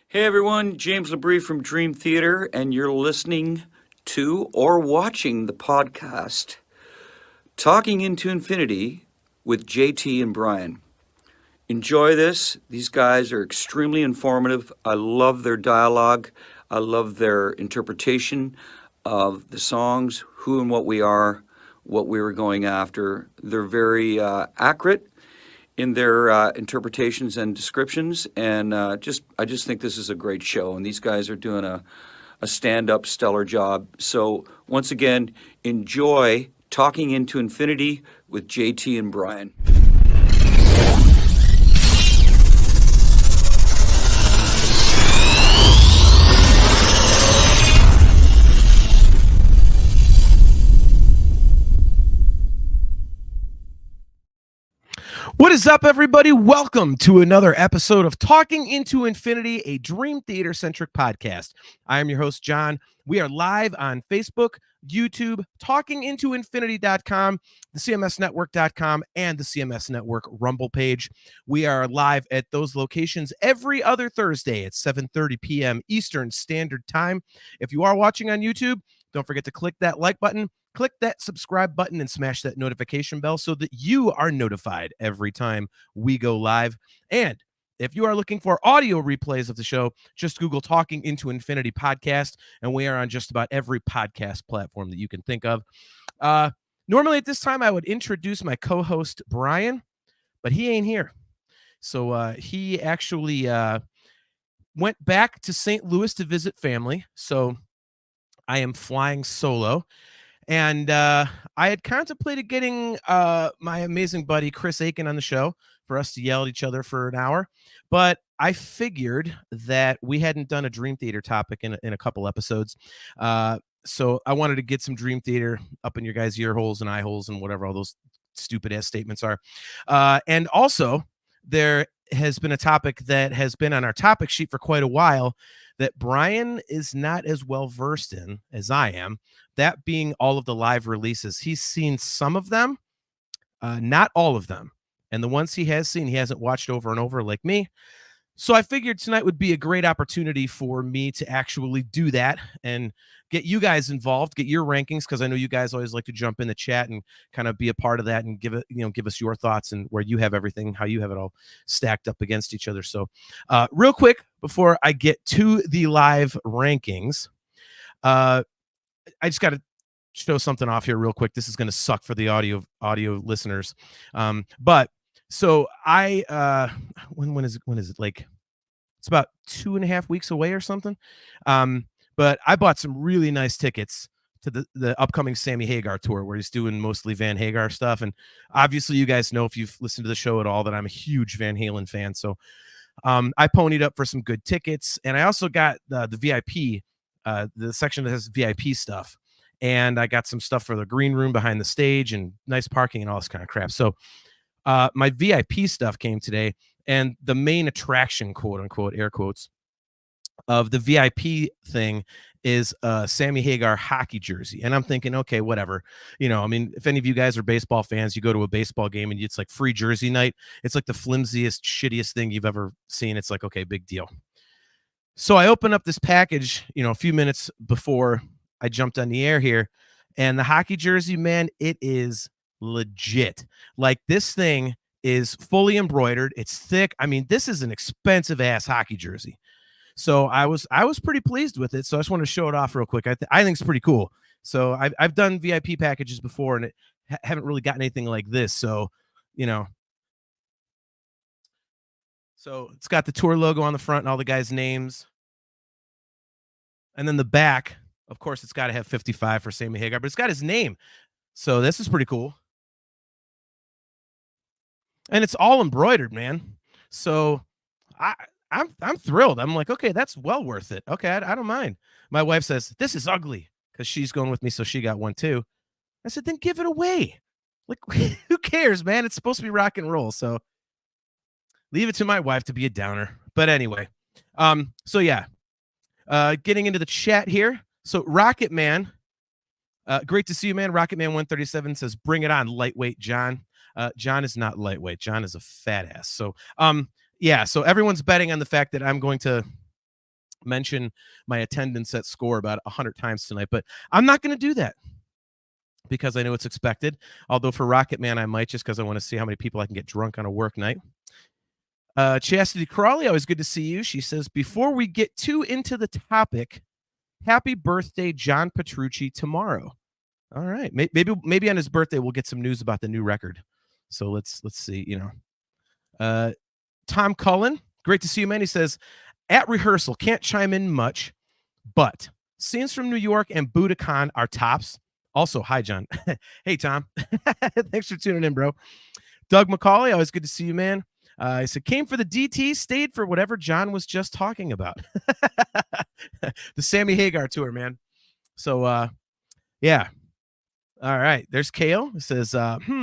Hey everyone, James Labrie from Dream Theater, and you're listening to or watching the podcast Talking into Infinity with JT and Brian. Enjoy this. These guys are extremely informative. I love their dialogue. I love their interpretation of the songs, who and what we are, what we were going after. They're very accurate in their interpretations and descriptions, and I just think this is a great show, and these guys are doing a stand-up stellar job. So once again, enjoy Talking into Infinity with JT and Brian. What is up, everybody? Welcome to another episode of Talking into Infinity, a Dream Theater centric podcast. I am your host, John. We are live on Facebook, YouTube, talkingintoinfinity.com, the CMSnetwork.com, and the CMS Network Rumble page. We are live at those locations every other Thursday at 7:30 p.m. Eastern Standard Time. If you are watching on YouTube, don't forget to click that like button. Click that subscribe button and smash that notification bell so that you are notified every time we go live. And if you are looking for audio replays of the show, just Google Talking into Infinity podcast, and we are on just about every podcast platform that you can think of. Normally at this time, I would introduce my co-host, Brian, but he ain't here. So he actually went back to St. Louis to visit family. So I am flying solo. And I had contemplated getting my amazing buddy Chris Aiken on the show for us to yell at each other for an hour. But I figured that we hadn't done a Dream Theater topic in a couple episodes. So I wanted to get some Dream Theater up in your guys' ear holes and eye holes and whatever all those stupid ass statements are. And also, there has been a topic that has been on our topic sheet for quite a while that Brian is not as well versed in as I am. That being all of the live releases. He's seen some of them, not all of them. And the ones he has seen, he hasn't watched over and over like me. So I figured tonight would be a great opportunity for me to actually do that and get you guys involved, get your rankings, because I know you guys always like to jump in the chat and kind of be a part of that and give us your thoughts and where you have everything, how you have it all stacked up against each other. So real quick, before I get to the live rankings, I just got to show something off here real quick. This is going to suck for the audio listeners. But so I when is it? Like, it's about 2.5 weeks away or something. But I bought some really nice tickets to the upcoming Sammy Hagar tour, where he's doing mostly Van Hagar stuff. And obviously you guys know, if you've listened to the show at all, that I'm a huge Van Halen fan. So I ponied up for some good tickets, and I also got the VIP, the section that has VIP stuff. And I got some stuff for the green room behind the stage and nice parking and all this kind of crap. So my VIP stuff came today, and the main attraction, quote unquote, air quotes, of the VIP thing is a Sammy Hagar hockey jersey. And I'm thinking, okay, whatever. I mean, if any of you guys are baseball fans, you go to a baseball game and it's like free jersey night. It's like the flimsiest, shittiest thing you've ever seen. It's like, okay, big deal. So I open up this package, a few minutes before I jumped on the air here, and the hockey jersey, man, it is legit. Like, this thing is fully embroidered. It's thick. I mean, this is an expensive ass hockey jersey. So I was pretty pleased with it. So I just want to show it off real quick. I think it's pretty cool. So I've done VIP packages before, and haven't really gotten anything like this. So, so it's got the tour logo on the front and all the guys' names. And then the back, of course, it's got to have 55 for Sammy Hagar, but it's got his name. So this is pretty cool. And it's all embroidered, man. So I'm thrilled. I'm like, okay, that's well worth it. Okay, I don't mind. My wife says, this is ugly, because she's going with me, so she got one too. I said, then give it away. Like, who cares, man? It's supposed to be rock and roll. So leave it to my wife to be a downer. But anyway, so yeah, getting into the chat here. So Rocket Man, great to see you, man. Rocket Man 137 says, bring it on, lightweight John. John is not lightweight. John is a fat ass. So yeah, so everyone's betting on the fact that I'm going to mention my attendance at SCORE about 100 times tonight, but I'm not going to do that because I know it's expected. Although for Rocket Man, I might, just because I want to see how many people I can get drunk on a work night. Chastity Crawley, always good to see you. She says, before we get too into the topic, happy birthday, John Petrucci, tomorrow. All right. Maybe on his birthday, we'll get some news about the new record. So let's see, Tom Cullen, great to see you, man. He says, at rehearsal, can't chime in much, but Scenes from New York and Budokan are tops. Also, hi, John. Hey, Tom. Thanks for tuning in, bro. Doug McCauley, always good to see you, man. I said, came for the DT, stayed for whatever John was just talking about. The Sammy Hagar tour, man. So, yeah. All right. There's Kale. It says,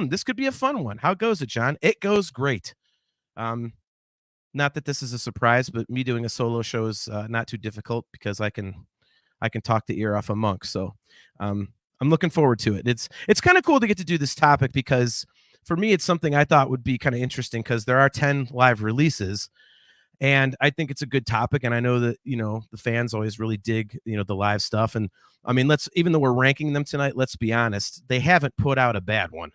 this could be a fun one. How goes it, John? It goes great. Not that this is a surprise, but me doing a solo show is not too difficult because I can talk the ear off a monk. So I'm looking forward to it. It's kind of cool to get to do this topic because for me, it's something I thought would be kind of interesting because there are 10 live releases. And I think it's a good topic. And I know that, the fans always really dig, the live stuff. And I mean, even though we're ranking them tonight, let's be honest, they haven't put out a bad one.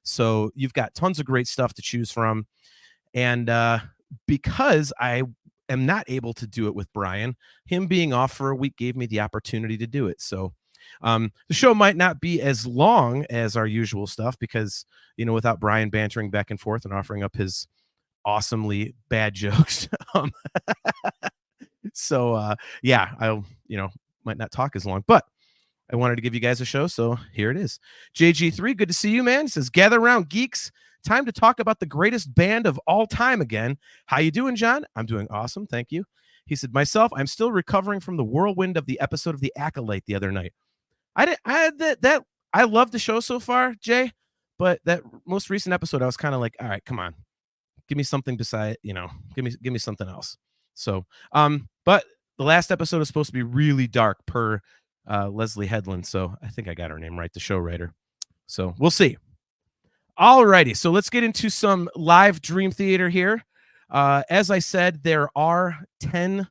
So you've got tons of great stuff to choose from. And because I am not able to do it with Brian, him being off for a week gave me the opportunity to do it. So the show might not be as long as our usual stuff because, without Brian bantering back and forth and offering up his awesomely bad jokes. So yeah, I'll, might not talk as long, but I wanted to give you guys a show. So here it is. JG3, good to see you, man. It says, gather around, geeks. Time to talk about the greatest band of all time again. How you doing, John? I'm doing awesome. Thank you. He said, myself, I'm still recovering from the whirlwind of the episode of The Acolyte the other night. I love the show so far, Jay, but that most recent episode, I was kind of like, all right, come on, give me something beside, give me something else. So, but the last episode is supposed to be really dark per Leslie Headland. So I think I got her name right, the show writer. So we'll see. All righty. So let's get into some live Dream Theater here. As I said, there are 10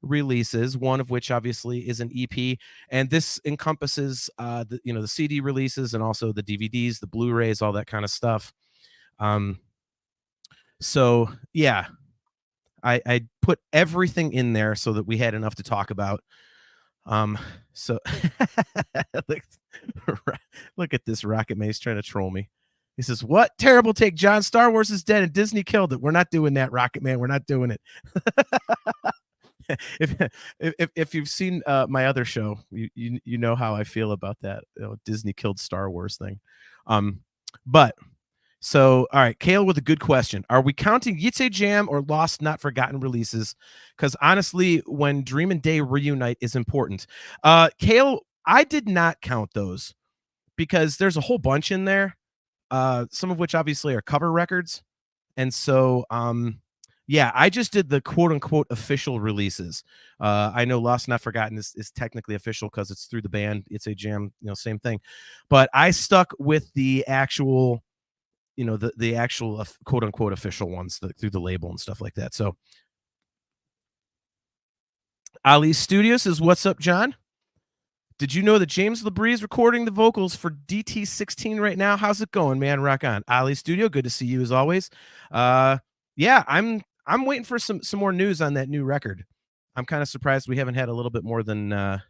releases, one of which obviously is an EP, and this encompasses the CD releases and also the DVDs, the Blu-rays, all that kind of stuff. So yeah, I put everything in there so that we had enough to talk about. So look at this Rocket Maze trying to troll me. He says, what terrible take, John? Star Wars is dead and Disney killed it. We're not doing that, Rocket Man. We're not doing it. If you've seen my other show, you know how I feel about that Disney killed Star Wars thing. But so, all right, Kale with a good question. Are we counting Yitze Jam or Lost Not Forgotten releases? Because honestly, when Dream and Day reunite is important. Kale, I did not count those because there's a whole bunch in there. Some of which obviously are cover records. And so, yeah, I just did the quote unquote official releases. I know Lost Not Forgotten is technically official because it's through the band. It's a jam, same thing. But I stuck with the actual, the actual quote unquote official ones through the label and stuff like that. So Ali Studios says, what's up, John? Did you know that James LaBrie is recording the vocals for DT16 right now? How's it going, man? Rock on. Ali Studio, good to see you as always. Yeah, I'm waiting for some more news on that new record. I'm kind of surprised we haven't had a little bit more than I'm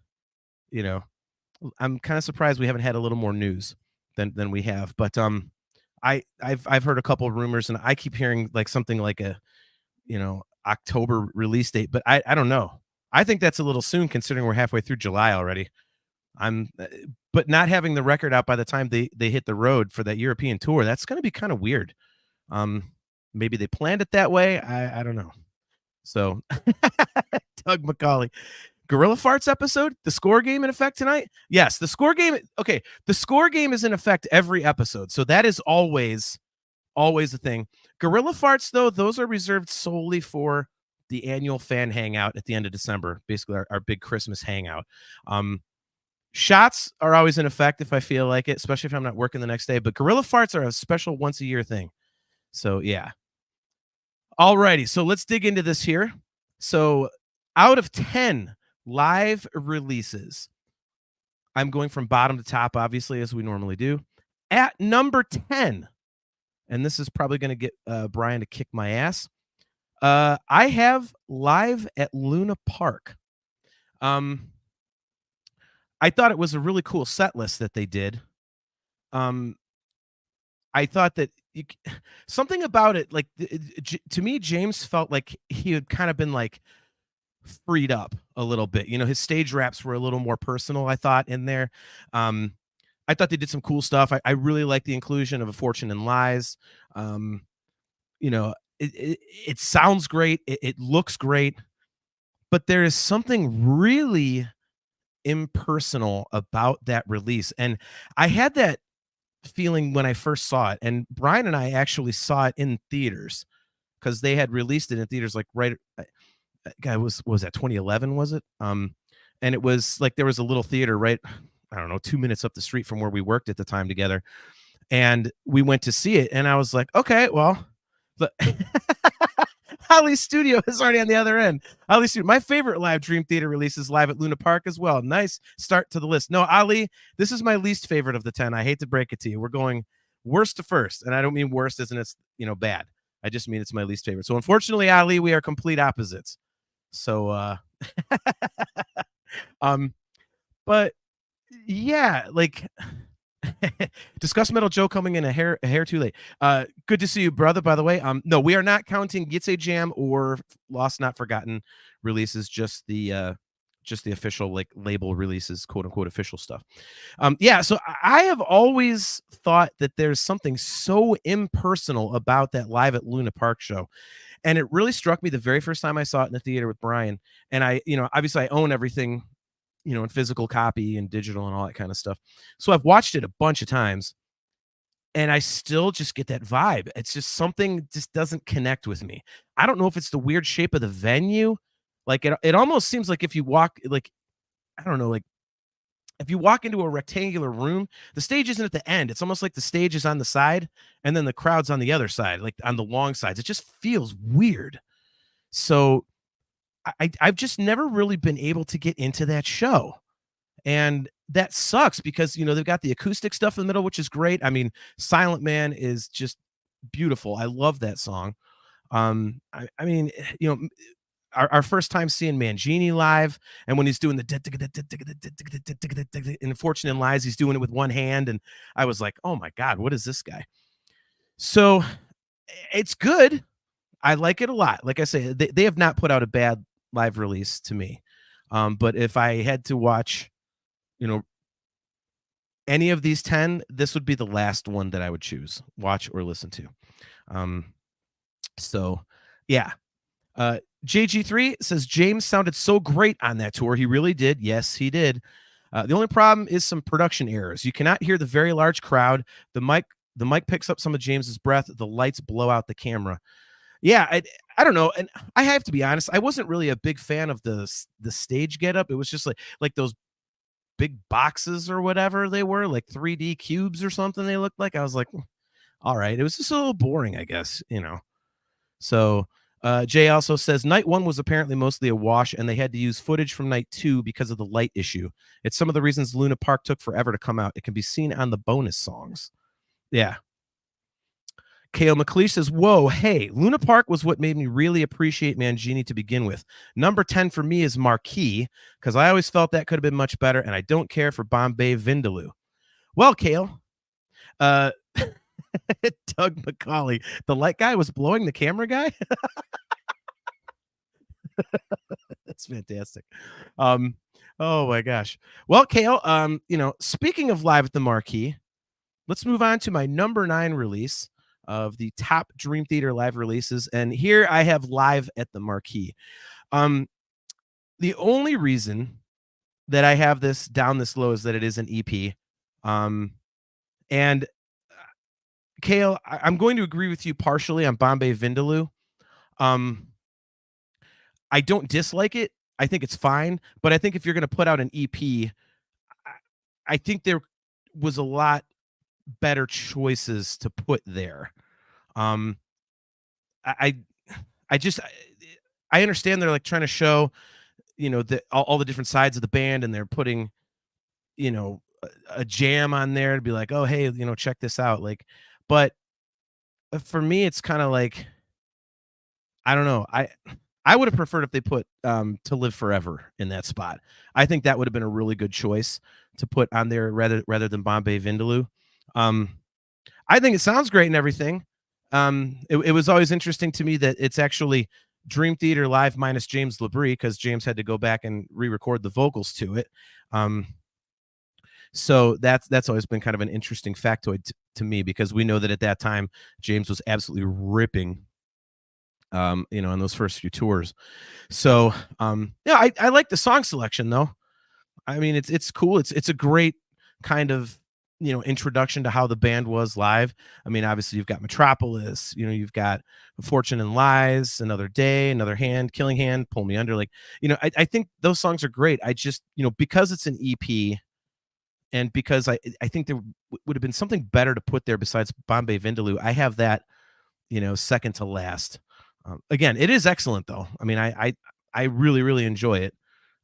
kind of surprised we haven't had a little more news than we have. But I've heard a couple of rumors and I keep hearing like something like a October release date, but I don't know. I think that's a little soon considering we're halfway through July already. But not having the record out by the time they hit the road for that European tour, that's going to be kind of weird. Maybe they planned it that way. I don't know. So Doug McCauley, Gorilla Farts episode, the score game in effect tonight. Yes, the score game. Okay. The score game is in effect every episode. So that is always a thing. Gorilla Farts though, those are reserved solely for the annual fan hangout at the end of December, basically our big Christmas hangout. Shots are always in effect if I feel like it, especially if I'm not working the next day. But Gorilla Farts are a special once a year thing. So yeah. All righty. So let's dig into this here. So Out of 10 live releases, I'm going from bottom to top, obviously, as we normally do. At number 10, and this is probably going to get Brian to kick my ass, I have Live at Luna Park. I thought it was a really cool set list that they did. I thought that something about it, like to me, James felt like he had kind of been like freed up a little bit. You know, his stage raps were a little more personal, I thought, in there. I thought they did some cool stuff. I really like the inclusion of A Fortune in Lies. You know, it sounds great. It looks great, but there is something really impersonal about that release. And I had that feeling when I first saw it. And Brian and I actually saw it in theaters because they had released it in theaters like right guy was that 2011, was it? And it was like there was a little theater right, I don't know, 2 minutes up the street from where we worked at the time together. And we went to see it, and I was like, okay, well, but Holly's Studio is already on the other end. Holly Studio, my favorite live Dream Theater release is Live at Luna Park as well. Nice start to the list. No, Ali, this is my least favorite of the 10. I hate to break it to you. We're going worst to first, and I don't mean worst as in it's, you know, bad. I just mean it's my least favorite. So unfortunately, Ali, we are complete opposites. So but yeah, like Discuss Metal Joe coming in a hair too late. Good to see you, brother, by the way. No, we are not counting Gitse Jam or Lost Not Forgotten releases, just the official like label releases, quote unquote official stuff. Yeah, so I have always thought that there's something so impersonal about that Live at Luna Park show. And it really struck me the very first time I saw it in the theater with Brian. And I, you know, obviously I own everything, you know, in physical copy and digital and all that kind of stuff. So I've watched it a bunch of times and I still just get that vibe. It's just something just doesn't connect with me. I don't know if it's the weird shape of the venue. Like it almost seems like if you walk, like, I don't know, like if you walk into a rectangular room, the stage isn't at the end. It's almost like the stage is on the side and then the crowd's on the other side, like on the long sides. It just feels weird. So I've just never really been able to get into that show. And that sucks because, you know, they've got the acoustic stuff in the middle, which is great. I mean, Silent Man is just beautiful. I love that song. I mean, you know, our first time seeing Mangini live, and when he's doing the in Fortune and Lies, he's doing it with one hand, and I was like, oh my God, what is this guy? So it's good. I like it a lot. Like I say, they have not put out a bad live release to me. But if I had to watch, you know, any of these 10, this would be the last one that I would choose, watch or listen to. So yeah. JG3 says James sounded so great on that tour. He really did. Yes, he did. The only problem is some production errors. You cannot hear the very large crowd. The mic picks up some of James's breath. The lights blow out the camera. Yeah, I don't know. And I have to be honest, I wasn't really a big fan of the stage getup. It was just like those big boxes or whatever they were, like 3D cubes or something they looked like. I was like, all right. It was just a little boring, I guess, you know. So Jay also says night 1 was apparently mostly a wash and they had to use footage from night 2 because of the light issue. It's some of the reasons Luna Park took forever to come out. It can be seen on the bonus songs. Yeah. Kale McLeish says, whoa, hey, Luna Park was what made me really appreciate Mangini to begin with. Number 10 for me is Marquee, because I always felt that could have been much better, and I don't care for Bombay Vindaloo. Well, Kale, Doug McCauley, the light guy was blowing the camera guy? That's fantastic. Oh my gosh. Well, Kale, you know, speaking of Live at the Marquee, let's move on to my number 9 release of the top Dream Theater live releases. And here I have Live at the Marquee. The only reason that I have this down this low is that it is an EP. And Kale, I'm going to agree with you partially on Bombay Vindaloo. I don't dislike it. I think it's fine. But I think if you're going to put out an EP, I think there was a lot better choices to put there. I understand they're like trying to show all the different sides of the band, and they're putting, a jam on there to be like, oh, hey, check this out. Like, but for me, it's kind of like, I don't know. I would have preferred if they put To Live Forever in that spot. I think that would have been a really good choice to put on there rather than Bombay Vindaloo. I think it sounds great and everything. It was always interesting to me that it's actually Dream Theater live minus James Labrie, because James had to go back and re-record the vocals to it. So that's always been kind of an interesting factoid to me, because we know that at that time James was absolutely ripping, on those first few tours. So yeah, I like the song selection though. I mean, it's cool. It's a great kind of introduction to how the band was live. I mean, obviously you've got Metropolis, you've got Fortune and Lies, Another Day, Another Hand, Killing Hand, Pull Me Under. Like, I think those songs are great. I just, because it's an EP, and because I think there would have been something better to put there besides Bombay Vindaloo, I have that, second to last. Again, it is excellent though. I mean, I really, really enjoy it.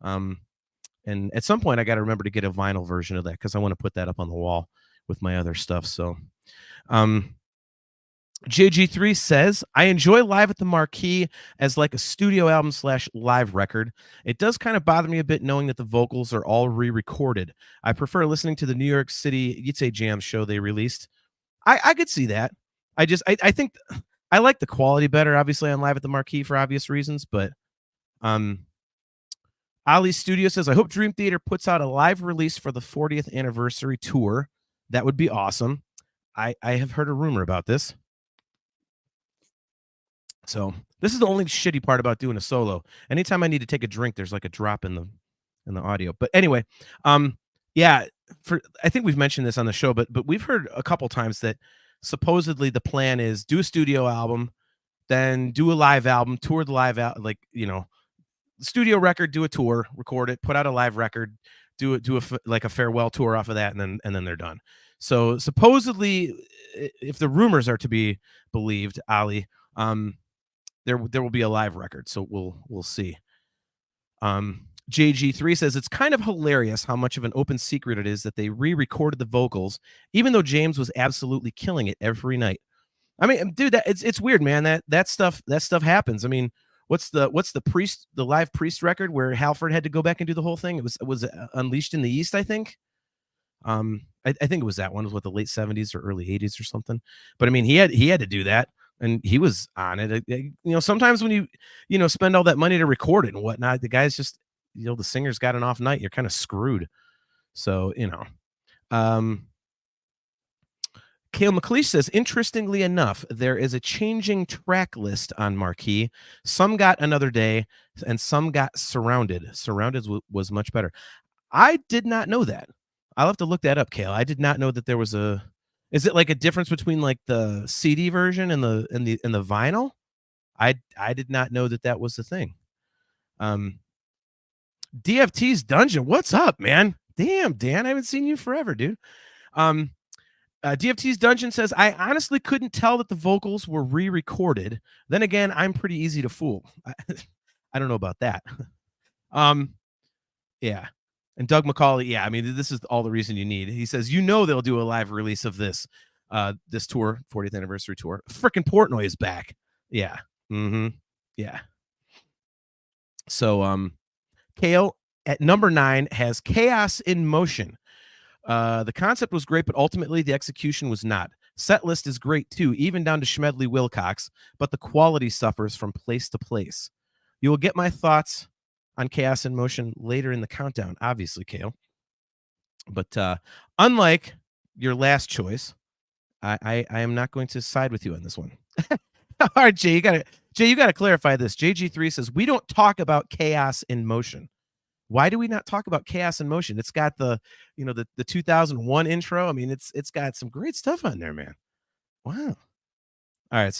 And at some point I got to remember to get a vinyl version of that, because I want to put that up on the wall with my other stuff. So JG3 says, I enjoy Live at the Marquee as like a studio album / live record. It does kind of bother me a bit knowing that the vocals are all re-recorded. I prefer listening to the New York City Yitzhak Jam show they released. I could see that. I think I like the quality better, obviously, on Live at the Marquee for obvious reasons, but Ali Studio says, I hope Dream Theater puts out a live release for the 40th anniversary tour. That would be awesome. I have heard a rumor about this. So this is the only shitty part about doing a solo. Anytime I need to take a drink, there's like a drop in the audio. But anyway, yeah, I think we've mentioned this on the show, but we've heard a couple times that supposedly the plan is do a studio album, then do a live album, tour the live out, like, studio record, do a tour, record it, put out a live record, do a farewell tour off of that, and then they're done. So supposedly, if the rumors are to be believed, Ali, there will be a live record. So we'll see. JG3 says, it's kind of hilarious how much of an open secret it is that they re-recorded the vocals, even though James was absolutely killing it every night. I mean, dude, it's weird, man. That stuff happens. I mean, what's the live Priest record where Halford had to go back and do the whole thing? It was Unleashed in the East, I think. I think it was that one. It was what, the late 70s or early 80s or something. But I mean, he had to do that, and he was on it. Sometimes when you spend all that money to record it and whatnot, the guy's just, the singer's got an off night, you're kind of screwed. So, Cale McLeish says, interestingly enough, there is a changing track list on Marquee. Some got Another Day and some got Surrounded. Surrounded was much better. I did not know that. I'll have to look that up, Cale. I did not know that there was is it like a difference between like the CD version and the vinyl? I did not know that was the thing. DFT's Dungeon, what's up, man? Damn, Dan, I haven't seen you forever, dude. DFT's Dungeon says, I honestly couldn't tell that the vocals were re-recorded. Then again, I'm pretty easy to fool. I don't know about that. Yeah. And Doug McCauley, yeah, I mean, this is all the reason you need. He says, they'll do a live release of this tour, 40th anniversary tour. Frickin' Portnoy is back. Yeah. Mm-hmm. Yeah. So, Cale at number 9 has Chaos in Motion. The concept was great, but ultimately the execution was not. Set list is great too, even down to Schmedley Wilcox, but the quality suffers from place to place. You will get my thoughts on Chaos in Motion later in the countdown, obviously, Cale. But unlike your last choice, I am not going to side with you on this one. All right, Jay, you gotta clarify this. JG3 says, we don't talk about Chaos in Motion. Why do we not talk about Chaos in Motion? It's got the 2001 intro. I mean, it's got some great stuff on there, man. Wow. All right.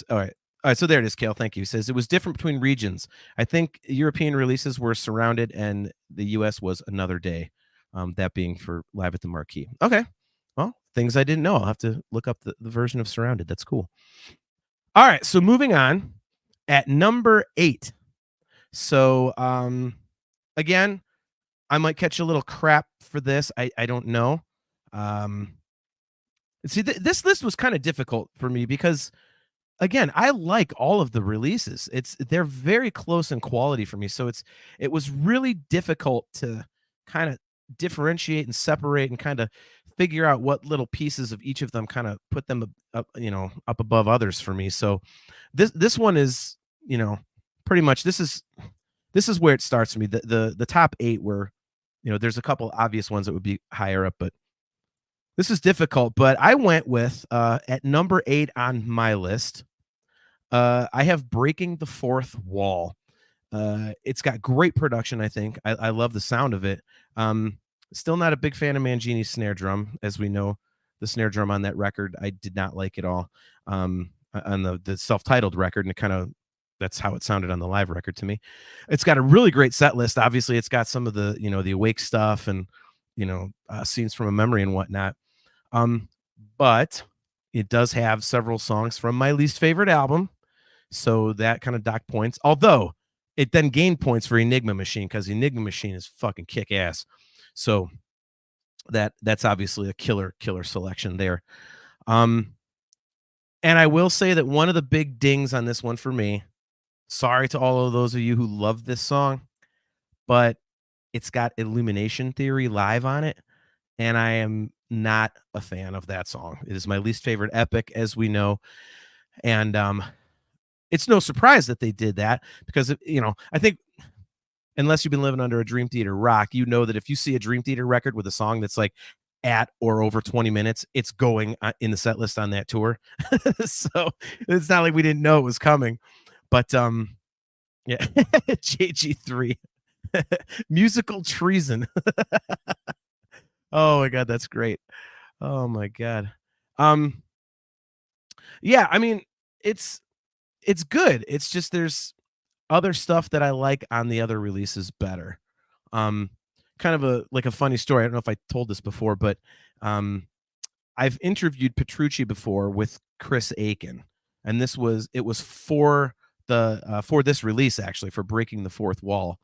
So there it is, Cale. Thank you. He says it was different between regions. I think European releases were Surrounded and the US was Another Day. That being for Live at the Marquee. Okay. Well, things I didn't know. I'll have to look up the version of Surrounded. That's cool. All right. So moving on at number 8. So, again, I might catch a little crap for this. I don't know. See, this list was kind of difficult for me because, again, I like all of the releases. They're very close in quality for me, so it was really difficult to kind of differentiate and separate and kind of figure out what little pieces of each of them kind of put them up above others for me. So this one is, pretty much this is where it starts for me. The top 8 were, there's a couple obvious ones that would be higher up, but this is difficult. But I went with at number 8 on my list. I have Breaking the Fourth Wall. It's got great production, I think. I love the sound of it. Still not a big fan of Mangini's snare drum. As we know, the snare drum on that record, I did not like at all. On the self-titled record, and that's how it sounded on the live record to me. It's got a really great set list. Obviously, it's got some of the, the Awake stuff and, scenes from a memory and whatnot. But it does have several songs from my least favorite album. So that kind of docked points. Although it then gained points for Enigma Machine because Enigma Machine is fucking kick ass. So that's obviously a killer selection there. And I will say that one of the big dings on this one for me, sorry to all of those of you who love this song, but it's got Illumination Theory live on it, and I am not a fan of that song. It is my least favorite Epic, as we know, and it's no surprise that they did that because, I think unless you've been living under a Dream Theater rock, you know that if you see a Dream Theater record with a song that's like at or over 20 minutes, it's going in the set list on that tour. So it's not like we didn't know it was coming. But yeah, JG3 musical treason. Oh my God, that's great. Oh my God. Yeah, I mean, it's good. It's just there's other stuff that I like on the other releases better. Kind of a funny story. I don't know if I told this before, but I've interviewed Petrucci before with Chris Aiken, and it was for this release, actually, for Breaking the Fourth Wall.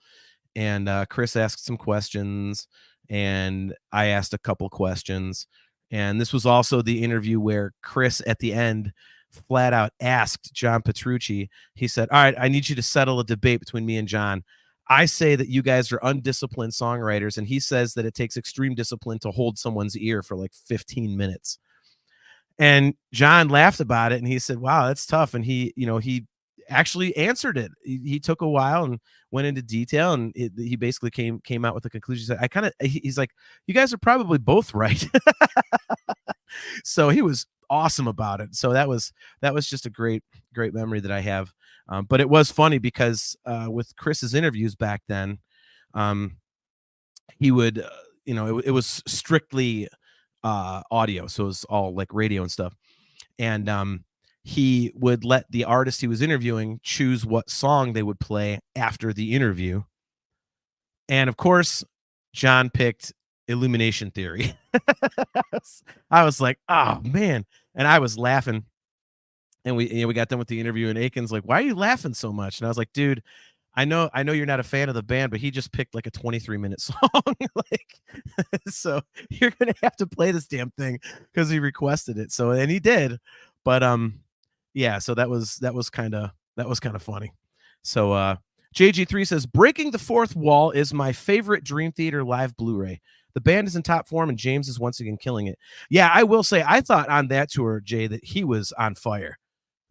And Chris asked some questions, and I asked a couple questions. And this was also the interview where Chris at the end flat out asked John Petrucci. He said, "All right, I need you to settle a debate between me and John. I say that you guys are undisciplined songwriters, and he says that it takes extreme discipline to hold someone's ear for like 15 minutes. And John laughed about it, and he said, "Wow, that's tough." And he actually answered it. He took a while and went into detail, and he basically came out with the conclusion. He's like, "You guys are probably both right." So he was awesome about it. So that was just a great memory that I have. But it was funny because with Chris's interviews back then, he would, it was strictly audio, so it was all like radio and stuff, and he would let the artist he was interviewing choose what song they would play after the interview. And of course, John picked Illumination Theory. I was like, oh man. And I was laughing. And we got done with the interview, and Aiken's like, "Why are you laughing so much?" And I was like, "Dude, I know you're not a fan of the band, but he just picked like a 23-minute song." So you're gonna have to play this damn thing because he requested it. So, and he did. But yeah, so that was kind of funny. So JG3 says, "Breaking the Fourth Wall is my favorite Dream Theater live Blu-ray. The band is in top form, and James is once again killing it." Yeah, I will say, I thought on that tour, Jay, that he was on fire.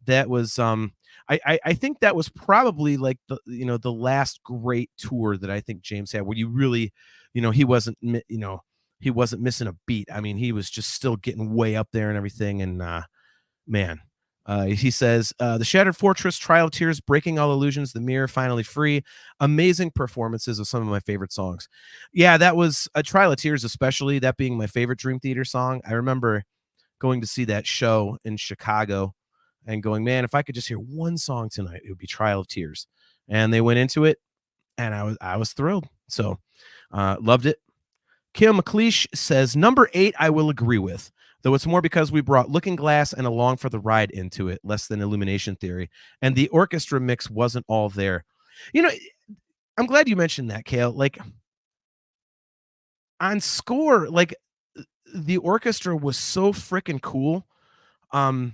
That was I think that was probably like the last great tour that I think James had, where you really, he wasn't missing a beat. I mean, he was just still getting way up there and everything. And man, he says, "The Shattered Fortress, Trial of Tears, Breaking All Illusions, The Mirror, Finally Free, amazing performances of some of my favorite songs." Yeah, that was a Trial of Tears, especially that being my favorite Dream Theater song. I remember going to see that show in Chicago and going, "Man, if I could just hear one song tonight, it would be Trial of Tears." And they went into it, and I was thrilled. So loved it. Kim McLeish says, "Number 8, I will agree with, though it's more because we brought Looking Glass and Along for the Ride into it, less than Illumination Theory, and the orchestra mix wasn't all there." I'm glad you mentioned that, Kale. Like on score, like the orchestra was so freaking cool. Um,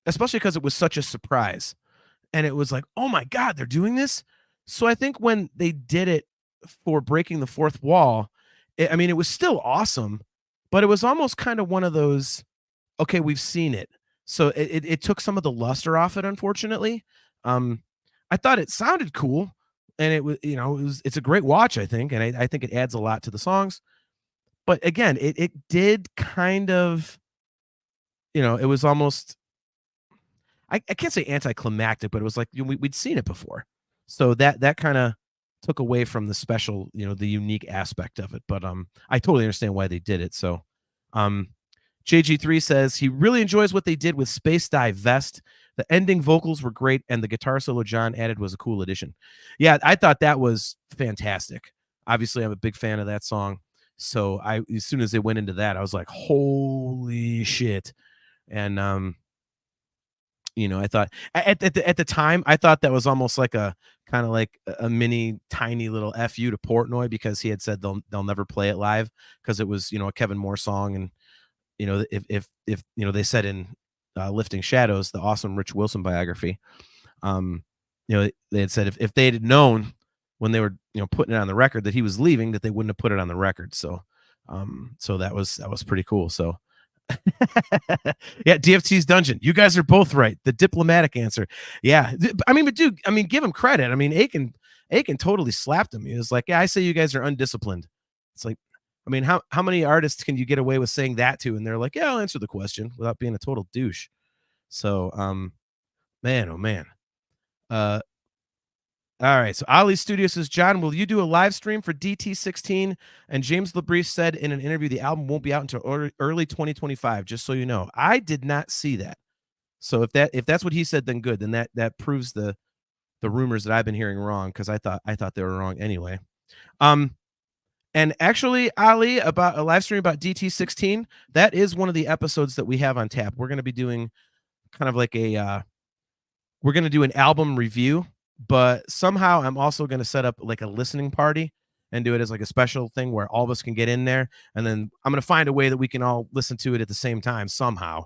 Especially because it was such a surprise. And it was like, "Oh my god, they're doing this?" So I think when they did it for Breaking the Fourth Wall, I mean, it was still awesome, but it was almost kind of one of those, "Okay, we've seen it." So it took some of the luster off it, unfortunately. Um, I thought it sounded cool, and it was, it's a great watch, I think, and I think it adds a lot to the songs. But again, it did kind of, it was almost, I can't say anticlimactic, but it was like, we'd seen it before. So that kind of took away from the special, the unique aspect of it. But I totally understand why they did it. So um JG3 says he really enjoys what they did with Space Dive Vest. The ending vocals were great, and the guitar solo John added was a cool addition. Yeah, I thought that was fantastic. Obviously, I'm a big fan of that song. So as soon as they went into that, I was like, holy shit. And I thought at the time, I thought that was almost like a kind of like a mini tiny little fu to Portnoy, because he had said they'll never play it live because it was, a Kevin Moore song. And if they said in Lifting Shadows, the awesome Rich Wilson biography, they had said if they had known when they were, putting it on the record that he was leaving, that they wouldn't have put it on the record. So so that was pretty cool. So yeah, DFT's Dungeon. You guys are both right. The diplomatic answer. Yeah. I mean, but dude, give him credit. I mean, Aiken totally slapped him. He was like, "Yeah, I say you guys are undisciplined." It's like, I mean, how many artists can you get away with saying that to? And they're like, "Yeah, I'll answer the question," without being a total douche. So, man, oh man. All right. So Ali Studio says, "John, will you do a live stream for DT16?" And James Labrie said in an interview, the album won't be out until early 2025, just so you know. I did not see that. So if that's what he said, then good. Then that proves the rumors that I've been hearing wrong, because I thought they were wrong anyway. And actually, Ali, about a live stream about DT16, that is one of the episodes that we have on tap. We're going to be doing kind of like we're going to do an album review, but somehow I'm also going to set up like a listening party and do it as like a special thing where all of us can get in there. And then I'm going to find a way that we can all listen to it at the same time somehow.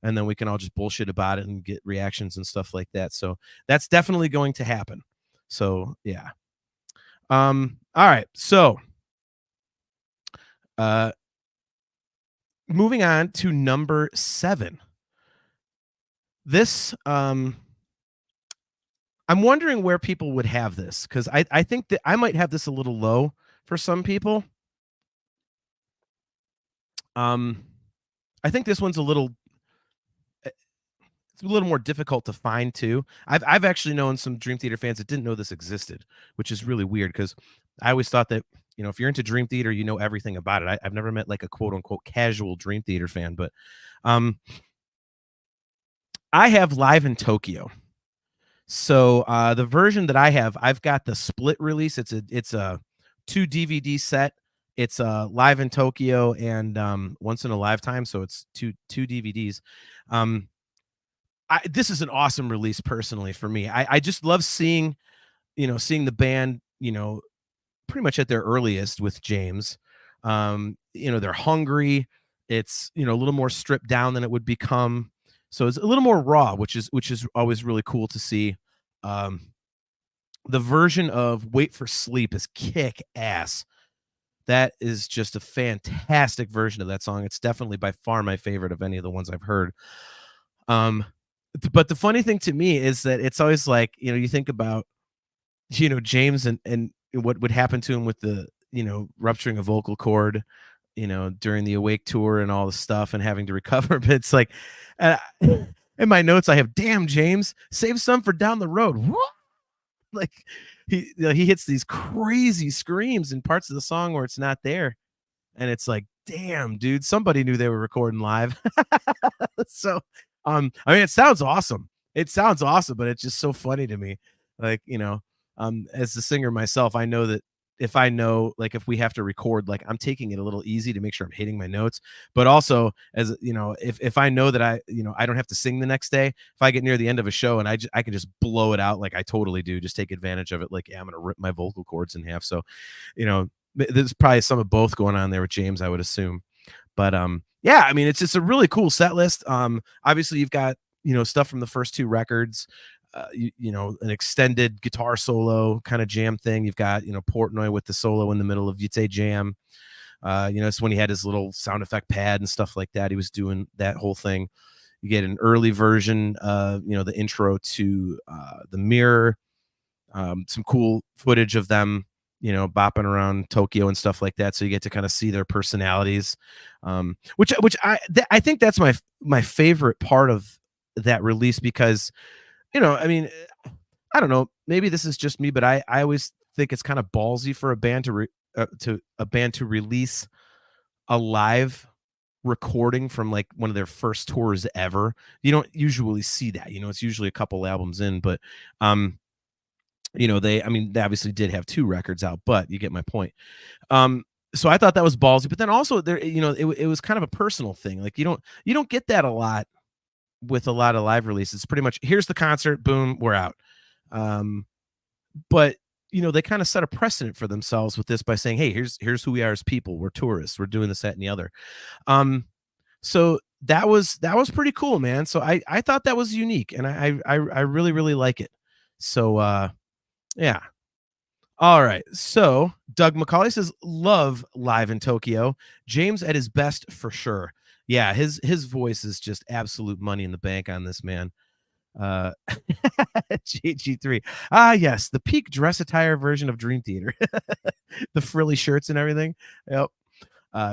And then we can all just bullshit about it and get reactions and stuff like that. So that's definitely going to happen. So yeah. All right. So moving on to number 7. This I'm wondering where people would have this, because I think that I might have this a little low for some people. I think this one's a little more difficult to find too. I've actually known some Dream Theater fans that didn't know this existed, which is really weird, because I always thought that, if you're into Dream Theater, you know everything about it. I've never met like a quote unquote casual Dream Theater fan, but I have Live in Tokyo. So the version that I have, I've got the split release. It's a 2 DVD set. It's Live in Tokyo and Once in a Lifetime. So it's two DVDs. This is an awesome release personally for me. I just love seeing the band, pretty much at their earliest with James. They're hungry. It's, a little more stripped down than it would become. So it's a little more raw, which is always really cool to see. The version of Wait for Sleep is kick ass. That is just a fantastic version of that song. It's definitely by far my favorite of any of the ones I've heard. But the funny thing to me is that it's always like, you think about, James and what would happen to him with the, rupturing a vocal cord, during the Awake tour and all the stuff and having to recover. But it's like, in my notes, I have, "Damn, James, save some for down the road." What? Like he hits these crazy screams in parts of the song where it's not there. And it's like, damn, dude, somebody knew they were recording live. So, it sounds awesome. It sounds awesome, but it's just so funny to me. Like, as the singer myself, I know that if I know, like, if we have to record, like, I'm taking it a little easy to make sure I'm hitting my notes. But also, as you know, if I know that I don't have to sing the next day, if I get near the end of a show and I can just blow it out, like I totally do, just take advantage of it. Like, yeah, I'm gonna rip my vocal cords in half. So, there's probably some of both going on there with James, I would assume. But yeah, I mean, it's just a really cool set list. Obviously, you've got stuff from the first two records. An extended guitar solo kind of jam thing. You've got, Portnoy with the solo in the middle of You'd Say Jam. It's when he had his little sound effect pad and stuff like that. He was doing that whole thing. You get an early version of, the intro to The Mirror. Some cool footage of them, bopping around Tokyo and stuff like that. So you get to kind of see their personalities, which I think that's my favorite part of that release because, I mean, I don't know, maybe this is just me, but I always think it's kind of ballsy for a band to release a live recording from like one of their first tours ever. You don't usually see that, it's usually a couple albums in, but they obviously did have two records out, but you get my point. So I thought that was ballsy, but then also there, it was kind of a personal thing. Like you don't get that a lot with a lot of live releases. It's pretty much here's the concert, boom, we're out. But they kind of set a precedent for themselves with this by saying, hey, here's who we are as people. We're tourists. We're doing this, that, and the other. So that was pretty cool, man. So I thought that was unique, and I really, really like it. So yeah. All right. So Doug McCauley says, love Live in Tokyo. James at his best for sure. Yeah, his voice is just absolute money in the bank on this, man. GG3. Yes, the peak dress attire version of Dream Theater. The frilly shirts and everything. Yep.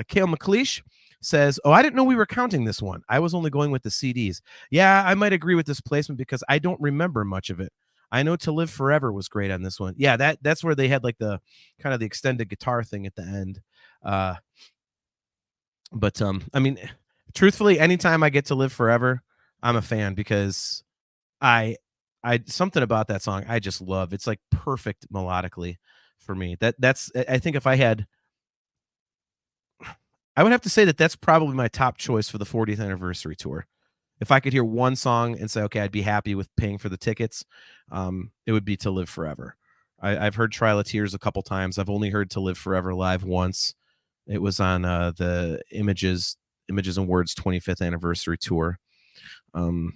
Kale McLeish says, I didn't know we were counting this one. I was only going with the CDs. Yeah, I might agree with this placement because I don't remember much of it. I know To Live Forever was great on this one. Yeah, that's where they had like the kind of the extended guitar thing at the end. But I mean, truthfully, anytime I get To Live Forever, I'm a fan because I something about that song I just love. It's like perfect melodically for me. That's I think if I would have to say that's probably my top choice for the 40th anniversary tour. If I could hear one song and say, okay, I'd be happy with paying for the tickets, it would be To Live Forever. I've heard Trail of Tears a couple times. I've only heard To Live Forever live once. It was on the Images and Words 25th anniversary tour. Doug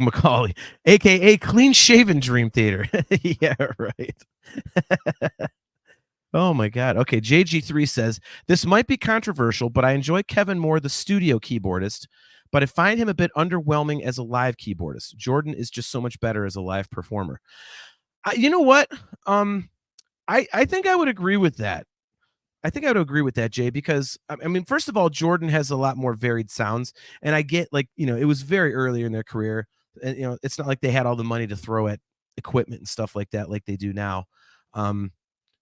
McCauley, aka Clean Shaven Dream Theater. Yeah, right. Oh my God. Okay, JG3 says, this might be controversial, but I enjoy Kevin Moore, the studio keyboardist, but I find him a bit underwhelming as a live keyboardist. Jordan is just so much better as a live performer. You know what? I think I would agree with that. Jay, because I mean, first of all, Jordan has a lot more varied sounds, and I get like, it was very early in their career, and it's not like they had all the money to throw at equipment and stuff like that like they do now.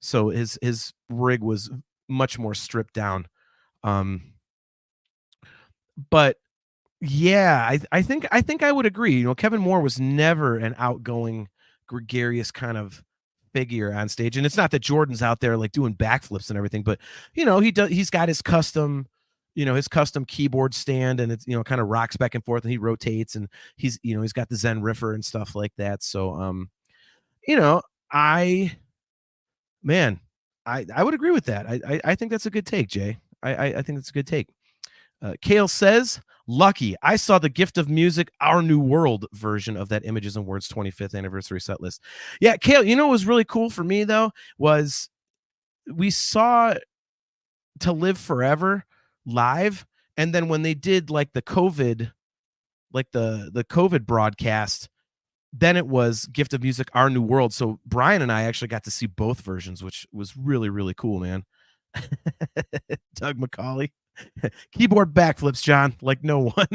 So his rig was much more stripped down. But yeah, I think I would agree. Kevin Moore was never an outgoing, gregarious kind of figure on stage. And it's not that Jordan's out there like doing backflips and everything, but he's got his custom, his custom keyboard stand, and it's kind of rocks back and forth, and he rotates, and he's got the Zen Riffer and stuff like that. So I would agree with that. I think that's a good take, Jay. I think that's a good take. Kale says, lucky. I saw the Gift of Music, Our New World version of that Images and Words 25th anniversary set list. Yeah, Kale, what was really cool for me, though, was we saw To Live Forever live. And then when they did like the COVID, like the COVID broadcast, then it was Gift of Music, Our New World. So Brian and I actually got to see both versions, which was really, really cool, man. Doug McCauley. Keyboard backflips, John, like no one.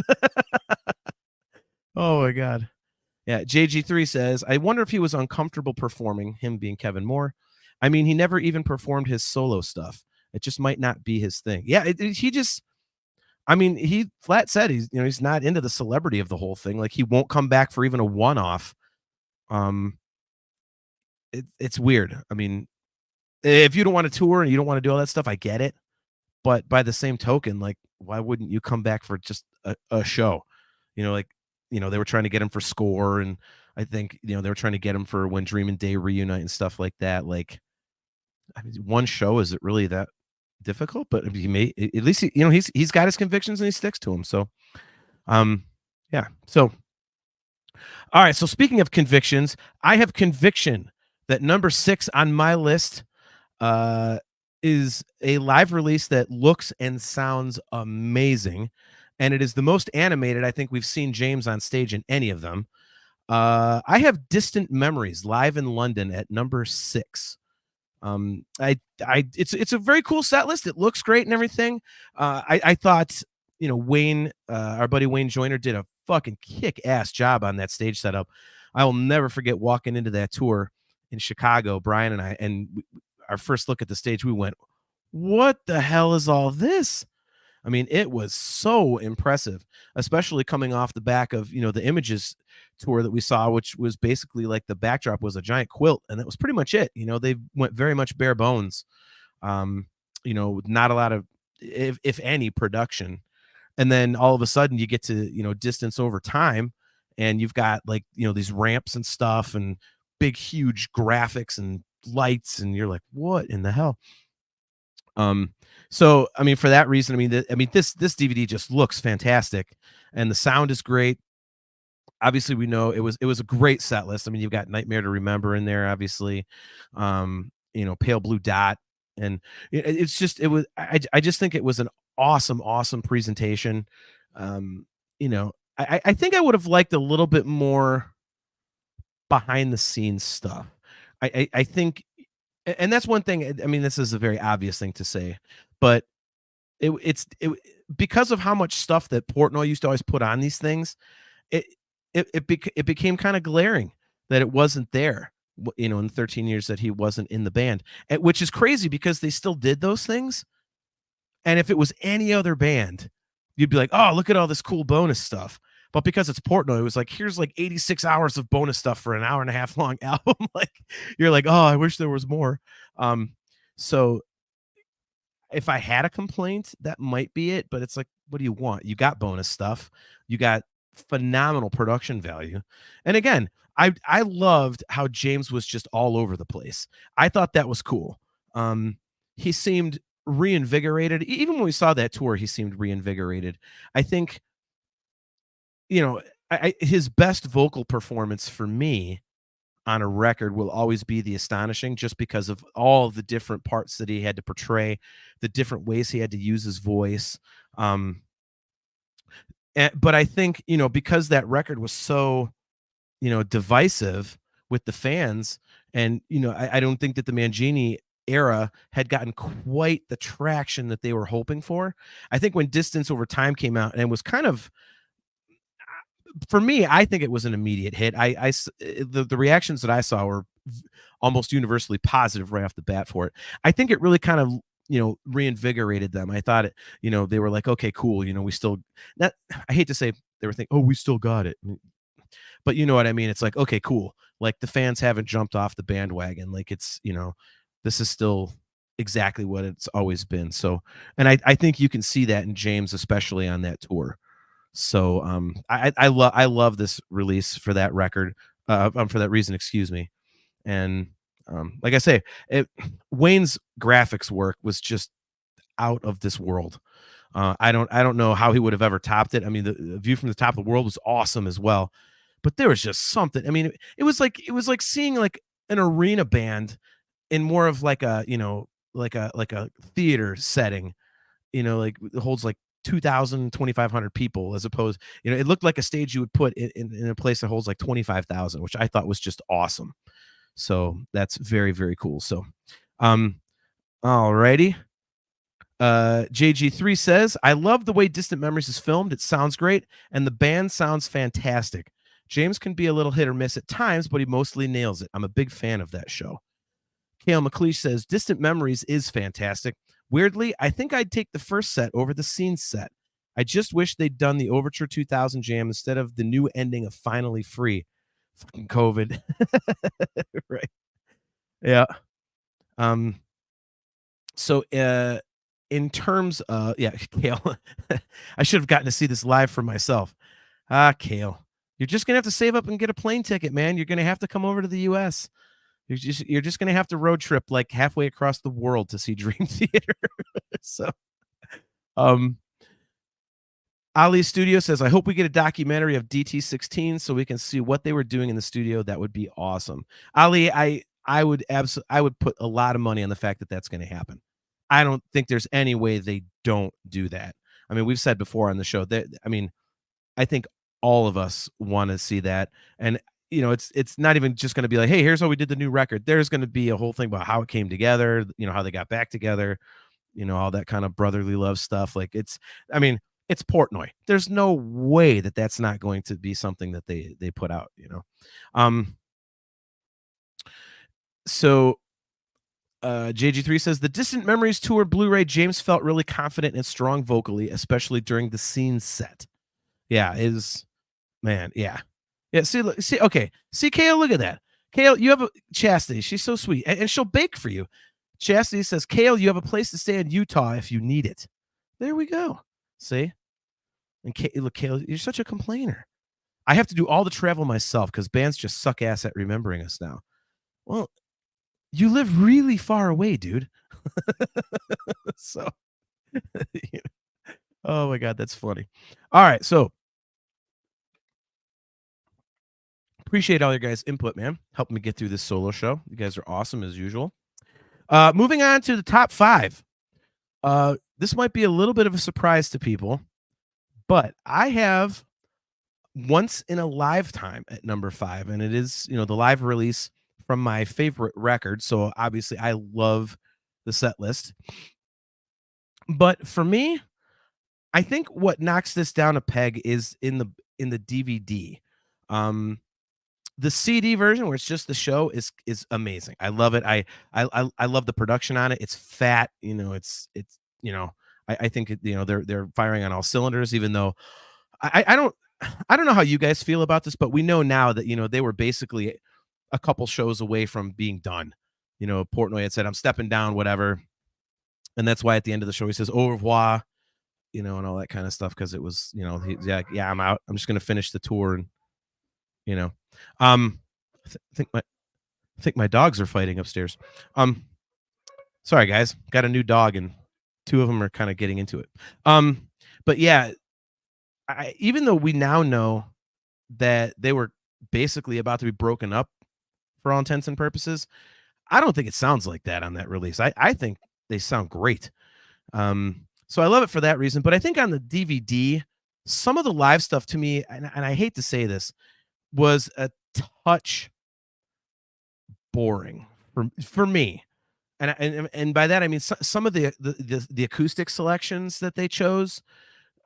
Oh my God. Yeah, JG3 says, I wonder if he was uncomfortable performing, him being Kevin Moore. I mean, he never even performed his solo stuff. It just might not be his thing. Yeah, he flat said he's not into the celebrity of the whole thing. Like he won't come back for even a one-off. it's weird. I mean, if you don't want to tour and you don't want to do all that stuff, I get it. But by the same token, like, why wouldn't you come back for just a show? Like, they were trying to get him for Score, and I think, they were trying to get him for When Dream and Day Reunite and stuff like that. Like, I mean, one show, is it really that difficult? But he may, at least, he's got his convictions and he sticks to them. So, yeah. So, all right. So speaking of convictions, I have conviction that number 6 on my list is a live release that looks and sounds amazing, and it is the most animated I think we've seen James on stage in any of them. I have Distant Memories live in London at number 6. It's a very cool set list. It looks great and everything. I thought, Wayne, our buddy Wayne Joyner, did a fucking kick-ass job on that stage setup. I will never forget walking into that tour in Chicago, Brian and I, and our first look at the stage, we went, what the hell is all this? I mean, it was so impressive, especially coming off the back of, the Images tour that we saw, which was basically like the backdrop was a giant quilt, and that was pretty much it. They went very much bare bones. Not a lot of, if any, production. And then all of a sudden you get to, Distance Over Time, and you've got like, these ramps and stuff and big, huge graphics and lights, and you're like, what in the hell? So I mean, for that reason, this DVD just looks fantastic, and the sound is great. Obviously, we know it was a great set list. I mean, you've got Nightmare to Remember in there, obviously, Pale Blue Dot, and it's just, it was, I just think it was an awesome presentation. I think I would have liked a little bit more behind the scenes stuff. I think, and that's one thing. I mean, this is a very obvious thing to say, but it's because of how much stuff that Portnoy used to always put on these things, it became kind of glaring that it wasn't there, in 13 years that he wasn't in the band, which is crazy because they still did those things. And if it was any other band, you'd be like, oh, look at all this cool bonus stuff. But because it's Portnoy, it was like, here's like 86 hours of bonus stuff for an hour and a half long album. Like, you're like, oh, I wish there was more. So if I had a complaint, that might be it. But it's like, what do you want? You got bonus stuff. You got phenomenal production value. And again, I loved how James was just all over the place. I thought that was cool. He seemed reinvigorated. Even when we saw that tour, he seemed reinvigorated. I think, his best vocal performance for me on a record will always be The Astonishing, just because of all the different parts that he had to portray, the different ways he had to use his voice. But I think, because that record was so, divisive with the fans, and, I don't think that the Mangini era had gotten quite the traction that they were hoping for. I think when Distance Over Time came out, and it was kind of, for me, I think it was an immediate hit. The reactions that I saw were almost universally positive right off the bat for it. I think it really kind of, reinvigorated them. I thought it, they were like, okay, cool. We still, not, I hate to say, they were thinking, oh, we still got it. But you know what I mean? It's like, okay, cool. Like, the fans haven't jumped off the bandwagon. Like, it's, this is still exactly what it's always been. So, and I think you can see that in James, especially on that tour. So I love this release for that record, for that reason, excuse me. And like I say, Wayne's graphics work was just out of this world. I don't know how he would have ever topped it. I mean, the view from the top of the world was awesome as well, but there was just something. I mean, it was like seeing like an arena band in more of like a, like a theater setting, like it holds like 2,000, 2,500 people, as opposed, it looked like a stage you would put in a place that holds like 25,000, which I thought was just awesome. So that's very, very cool. So, alrighty. JG3 says, I love the way Distant Memories is filmed. It sounds great, and the band sounds fantastic. James can be a little hit or miss at times, but he mostly nails it. I'm a big fan of that show. Kale McLeish says, Distant Memories is fantastic. Weirdly, I think I'd take the first set over the Scene set. I just wish they'd done the Overture 2000 jam instead of the new ending of Finally Free. Fucking COVID. Right. Yeah. So in terms of Kale, I should have gotten to see this live for myself. Kale, you're just gonna have to save up and get a plane ticket, man. You're gonna have to come over to the US. You're just gonna have to road trip like halfway across the world to see Dream Theater. So um Ali Studio says, I hope we get a documentary of DT16 so we can see what they were doing in the studio. That would be awesome. Ali, I would I would put a lot of money on the fact that that's going to happen. I don't think there's any way they don't do that. I mean, we've said before on the show that I think all of us want to see that. And it's not even just going to be like, hey, here's how we did the new record. There's going to be a whole thing about how it came together, how they got back together, all that kind of brotherly love stuff. Like it's Portnoy. There's no way that that's not going to be something that they put out, So JG3 says the Distant Memories tour Blu-ray, James felt really confident and strong vocally, especially during the scene set. Yeah, yeah. See, okay. See, Kale, look at that. Kale, you have a Chastity. She's so sweet. And she'll bake for you. Chastity says, Kale, you have a place to stay in Utah if you need it. There we go. See? And look, Kale, you're such a complainer. I have to do all the travel myself because bands just suck ass at remembering us now. Well, you live really far away, dude. So, oh my God, that's funny. All right, so appreciate all your guys' input, man. Helping me get through this solo show. You guys are awesome as usual. Moving on to the top 5. This might be a little bit of a surprise to people, but I have Once in a Lifetime at number 5, and it is, the live release from my favorite record. So obviously I love the set list. But for me, I think what knocks this down a peg is in the DVD. The CD version where it's just the show is amazing. I love it. I love the production on it. It's fat, I think they're firing on all cylinders, even though I don't know how you guys feel about this, but we know now that they were basically a couple shows away from being done. Portnoy had said, I'm stepping down, whatever. And that's why at the end of the show, he says, au revoir, and all that kind of stuff. Cause it was, he's like, yeah, I'm out. I'm just going to finish the tour. And, I think my dogs are fighting upstairs. Sorry guys, got a new dog and 2 of them are kind of getting into it. But yeah, even though we now know that they were basically about to be broken up for all intents and purposes, I don't think it sounds like that on that release. I think they sound great. So I love it for that reason. But I think on the DVD, some of the live stuff to me, and I hate to say this, was a touch boring for me. And by that I mean some of the acoustic selections that they chose.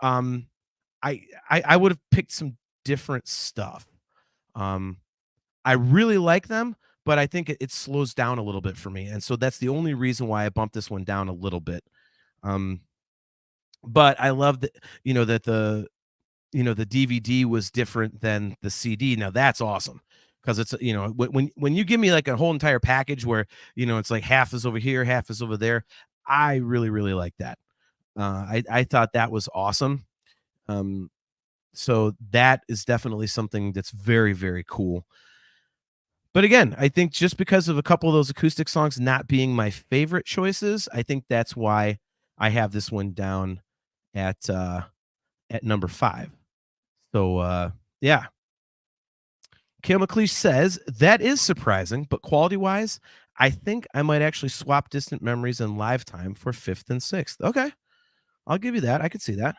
I would have picked some different stuff. I really like them, but I think it slows down a little bit for me. And so that's the only reason why I bumped this one down a little bit. But I love that, that the DVD was different than the CD. Now that's awesome. Because it's, when you give me like a whole entire package where, it's like half is over here, half is over there. I really, really like that. I thought that was awesome. So that is definitely something that's very, very cool. But again, I think just because of a couple of those acoustic songs not being my favorite choices, I think that's why I have this one down at number 5. So yeah. Kale McLeish says that is surprising, but quality-wise, I think I might actually swap Distant Memories and Lifetime for 5th and 6th. Okay, I'll give you that. I could see that.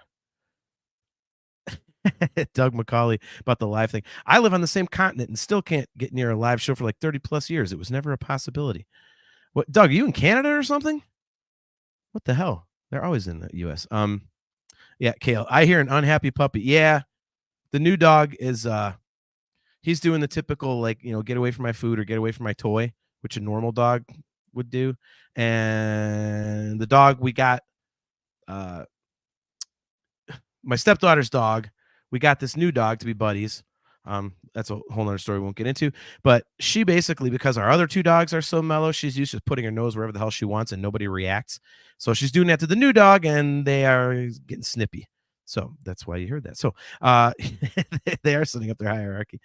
Doug McCauley about the live thing. I live on the same continent and still can't get near a live show for like 30 plus years. It was never a possibility. What, Doug, are you in Canada or something? What the hell? They're always in the US. Yeah, Kale, I hear an unhappy puppy. Yeah, the new dog is he's doing the typical, like, get away from my food or get away from my toy, which a normal dog would do. And the dog we got, my stepdaughter's dog, we got this new dog to be buddies. That's a whole nother story we won't get into. But she basically, because our other two dogs are so mellow, she's used to putting her nose wherever the hell she wants and nobody reacts. So she's doing that to the new dog and they are getting snippy. So that's why you heard that. So they are setting up their hierarchy.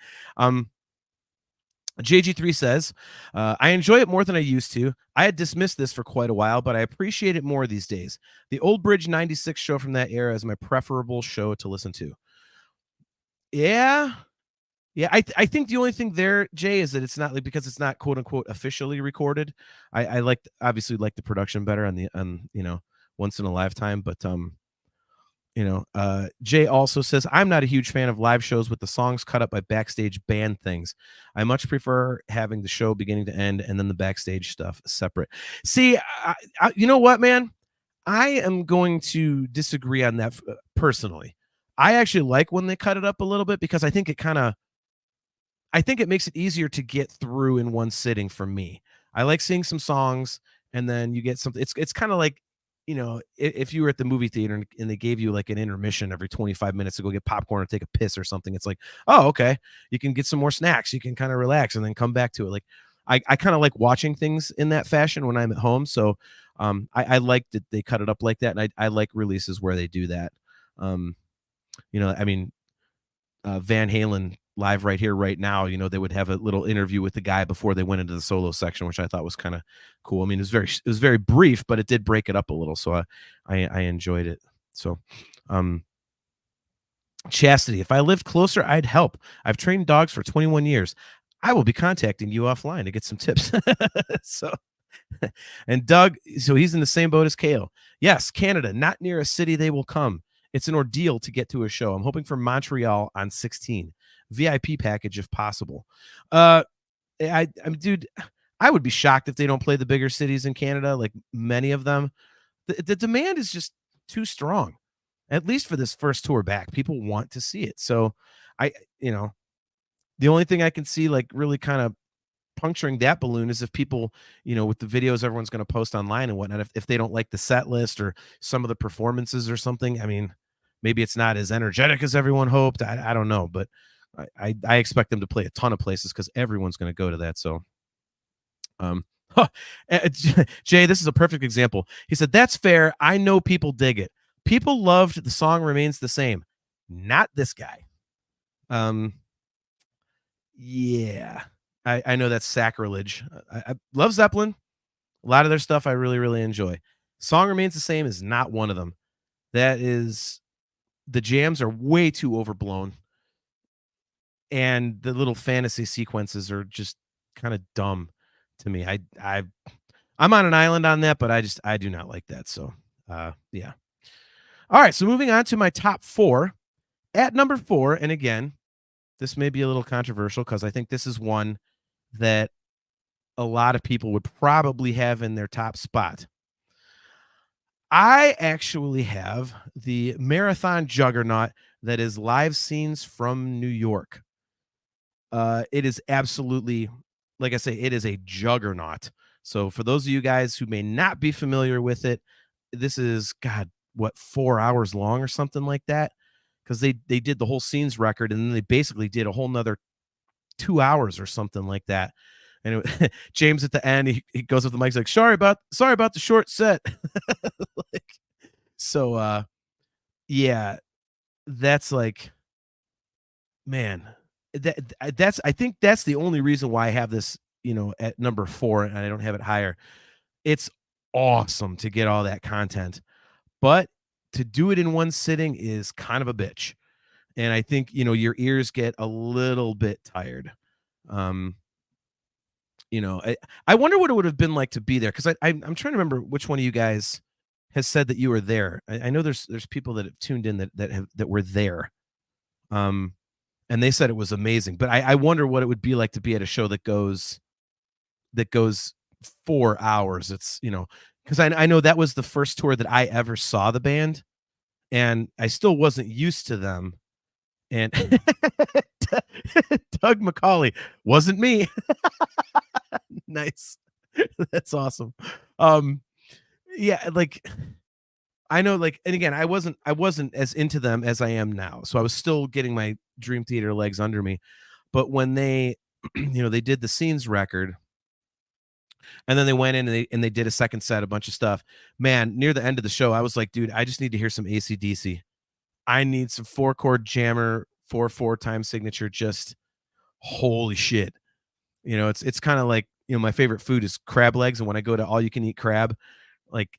JG3 says, I enjoy it more than I used to. I had dismissed this for quite a while, but I appreciate it more these days. The Old Bridge 96 show from that era is my preferable show to listen to. Yeah. Yeah, I think the only thing there, Jay, is that it's not like, because it's not quote unquote officially recorded. I obviously like the production better on once in a lifetime, but Jay also says, I'm not a huge fan of live shows with the songs cut up by backstage band things. I much prefer having the show beginning to end and then the backstage stuff separate. See, you know what, man? I am going to disagree on that personally. I actually like when they cut it up a little bit because I think it makes it easier to get through in one sitting for me. I like seeing some songs and then you get something. It's kind of like, if you were at the movie theater and they gave you like an intermission every 25 minutes to go get popcorn or take a piss or something, it's like, oh, okay, you can get some more snacks. You can kind of relax and then come back to it. Like I kind of like watching things in that fashion when I'm at home. So I like that they cut it up like that. And I like releases where they do that. Van Halen live right here, right now, they would have a little interview with the guy before they went into the solo section, which I thought was kind of cool. I mean, it was very brief, but it did break it up a little. So I enjoyed it. So, Chastity, if I lived closer, I'd help. I've trained dogs for 21 years. I will be contacting you offline to get some tips. So, and Doug, so he's in the same boat as Kale. Yes, Canada, not near a city they will come. It's an ordeal to get to a show. I'm hoping for Montreal on 16. VIP package if possible. Dude, I would be shocked if they don't play the bigger cities in Canada, like many of them. The demand is just too strong, at least for this first tour back. People want to see it. So the only thing I can see like really kind of puncturing that balloon is if people, with the videos everyone's going to post online and whatnot, if they don't like the set list or some of the performances or something. I mean, maybe it's not as energetic as everyone hoped. I don't know, but I expect them to play a ton of places because everyone's going to go to that. So, Jay, this is a perfect example. He said, that's fair. I know people dig it. People loved The Song Remains the Same. Not this guy. Yeah, I know that's sacrilege. I love Zeppelin. A lot of their stuff I really, really enjoy. Song Remains the Same is not one of them. The jams are way too overblown. And the little fantasy sequences are just kind of dumb to me. I'm on an island on that, but I do not like that. So, yeah. All right. So moving on to my top 4. At number 4, and again, this may be a little controversial because I think this is one that a lot of people would probably have in their top spot. I actually have the marathon juggernaut that is Live Scenes from New York. It is absolutely, like I say, it is a juggernaut. So for those of you guys who may not be familiar with it, this is, 4 hours long or something like that? Because they did the whole scenes record and then they basically did a whole nother 2 hours or something like that. And James at the end, he goes up the mic, he's like, sorry about the short set. Yeah, that's like, man, I think that's the only reason why I have this, at number 4 and I don't have it higher. It's awesome to get all that content, but to do it in one sitting is kind of a bitch. And I think, your ears get a little bit tired. I wonder what it would have been like to be there. Cause I'm trying to remember which one of you guys has said that you were there. I know there's people that have tuned in that were there. And they said it was amazing, but I wonder what it would be like to be at a show that goes 4 hours. It's, because I know that was the first tour that I ever saw the band, and I still wasn't used to them. And Doug McCauley wasn't me. Nice. That's awesome. Yeah, like I know, like, and again, I wasn't as into them as I am now, so I was still getting my Dream Theater legs under me. But when they, they did the scenes record, and then they went in and they did a second set, a bunch of stuff. Man, near the end of the show, I was like, dude, I just need to hear some AC/DC. I need some 4-chord jammer, 4/4 time signature. Just holy shit. It's kind of like, my favorite food is crab legs. And when I go to all you can eat crab, like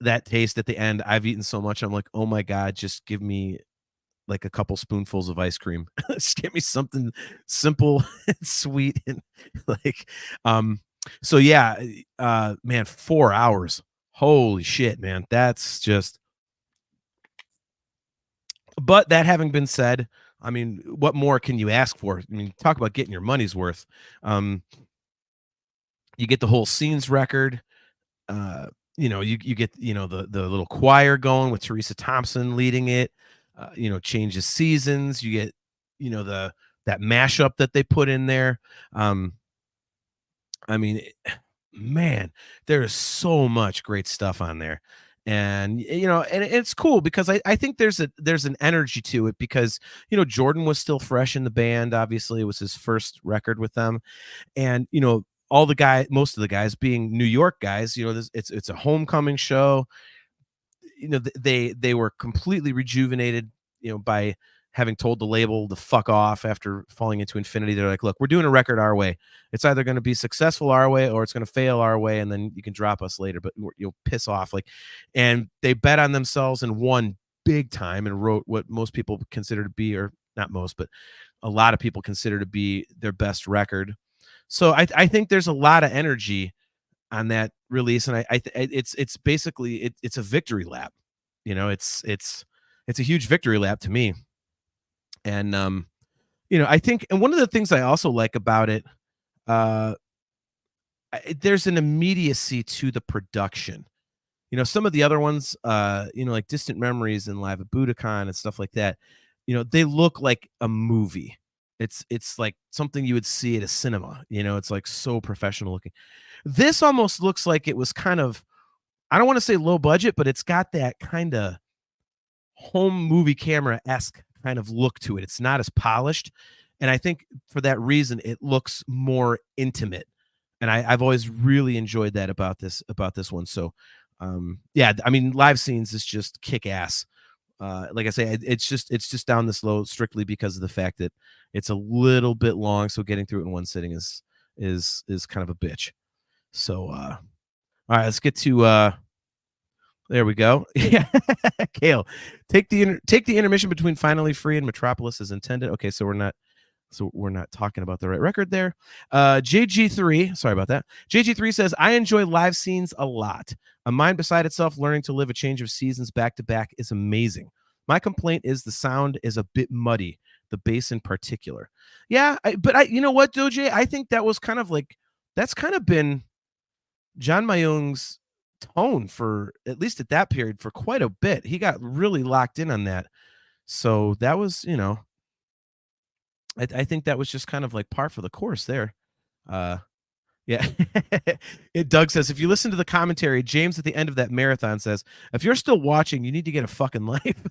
that taste at the end, I've eaten so much. I'm like, oh my God, just give me like a couple spoonfuls of ice cream. Just give me something simple and sweet. And like, so yeah, man, 4 hours. Holy shit, man. That's just, but that having been said, I mean, what more can you ask for? I mean, talk about getting your money's worth. You get the whole scenes record. You get, the little choir going with Teresa Thompson leading it. Changes seasons. You get, that mashup that they put in there. I mean, man, there is so much great stuff on there. And and it's cool because I think there's an energy to it because Jordan was still fresh in the band. Obviously, it was his first record with them, and most of the guys being New York guys, it's a homecoming show. They were completely rejuvenated, by having told the label to fuck off after Falling Into Infinity. They're like, look, we're doing a record our way. It's either going to be successful our way or it's going to fail our way, and then you can drop us later, but you'll piss off. And they bet on themselves and won big time and wrote what most people consider to be, or not most, but a lot of people consider to be their best record. So I think there's a lot of energy on that release, and it's basically it's a victory lap. It's a huge victory lap to me. And I think, and one of the things I also like about it, there's an immediacy to the production. Some of the other ones, like Distant Memories and Live at Budokan and stuff like that, they look like a movie. It's like something you would see at a cinema. It's like so professional looking. This almost looks like it was kind of, I don't want to say low budget, but it's got that kind of home movie camera-esque kind of look to it. It's not as polished. And I think for that reason, it looks more intimate. And I've always really enjoyed that about this one. So yeah, I mean, Live Scenes is just kick ass. Like I say, it's just down this low strictly because of the fact that it's a little bit long. So getting through it in one sitting is kind of a bitch. So all right, let's get to there we go. Yeah. Kale, take the intermission between Finally Free and Metropolis as intended. Okay, so we're not talking about the right record there. JG3, sorry about that. JG3 says, I enjoy Live Scenes a lot. A mind beside itself, learning to live a change of seasons back to back is amazing. My complaint is the sound is a bit muddy, the bass in particular. Yeah, but you know what, Doje? I think that was kind of like, that's kind of been John Mayung's tone for, at least at that period, for quite a bit. He got really locked in on that. So that was, I think that was just kind of like par for the course there. Yeah. Doug says, if you listen to the commentary, James at the end of that marathon says, if you're still watching, you need to get a fucking life.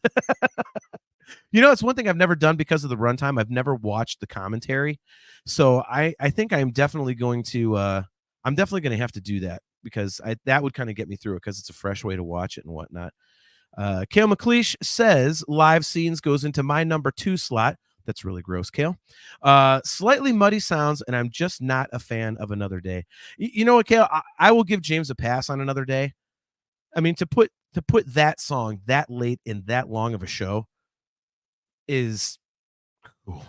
It's one thing I've never done because of the runtime. I've never watched the commentary. So I think I'm definitely going to have to do that, because that would kind of get me through it, because it's a fresh way to watch it and whatnot. Kale McLeish says Live Scenes goes into my number 2 slot. That's really gross, Kale. Slightly muddy sounds, and I'm just not a fan of Another Day. You know what, Kale? I will give James a pass on Another Day. I mean, to put that song that late in that long of a show is, oh,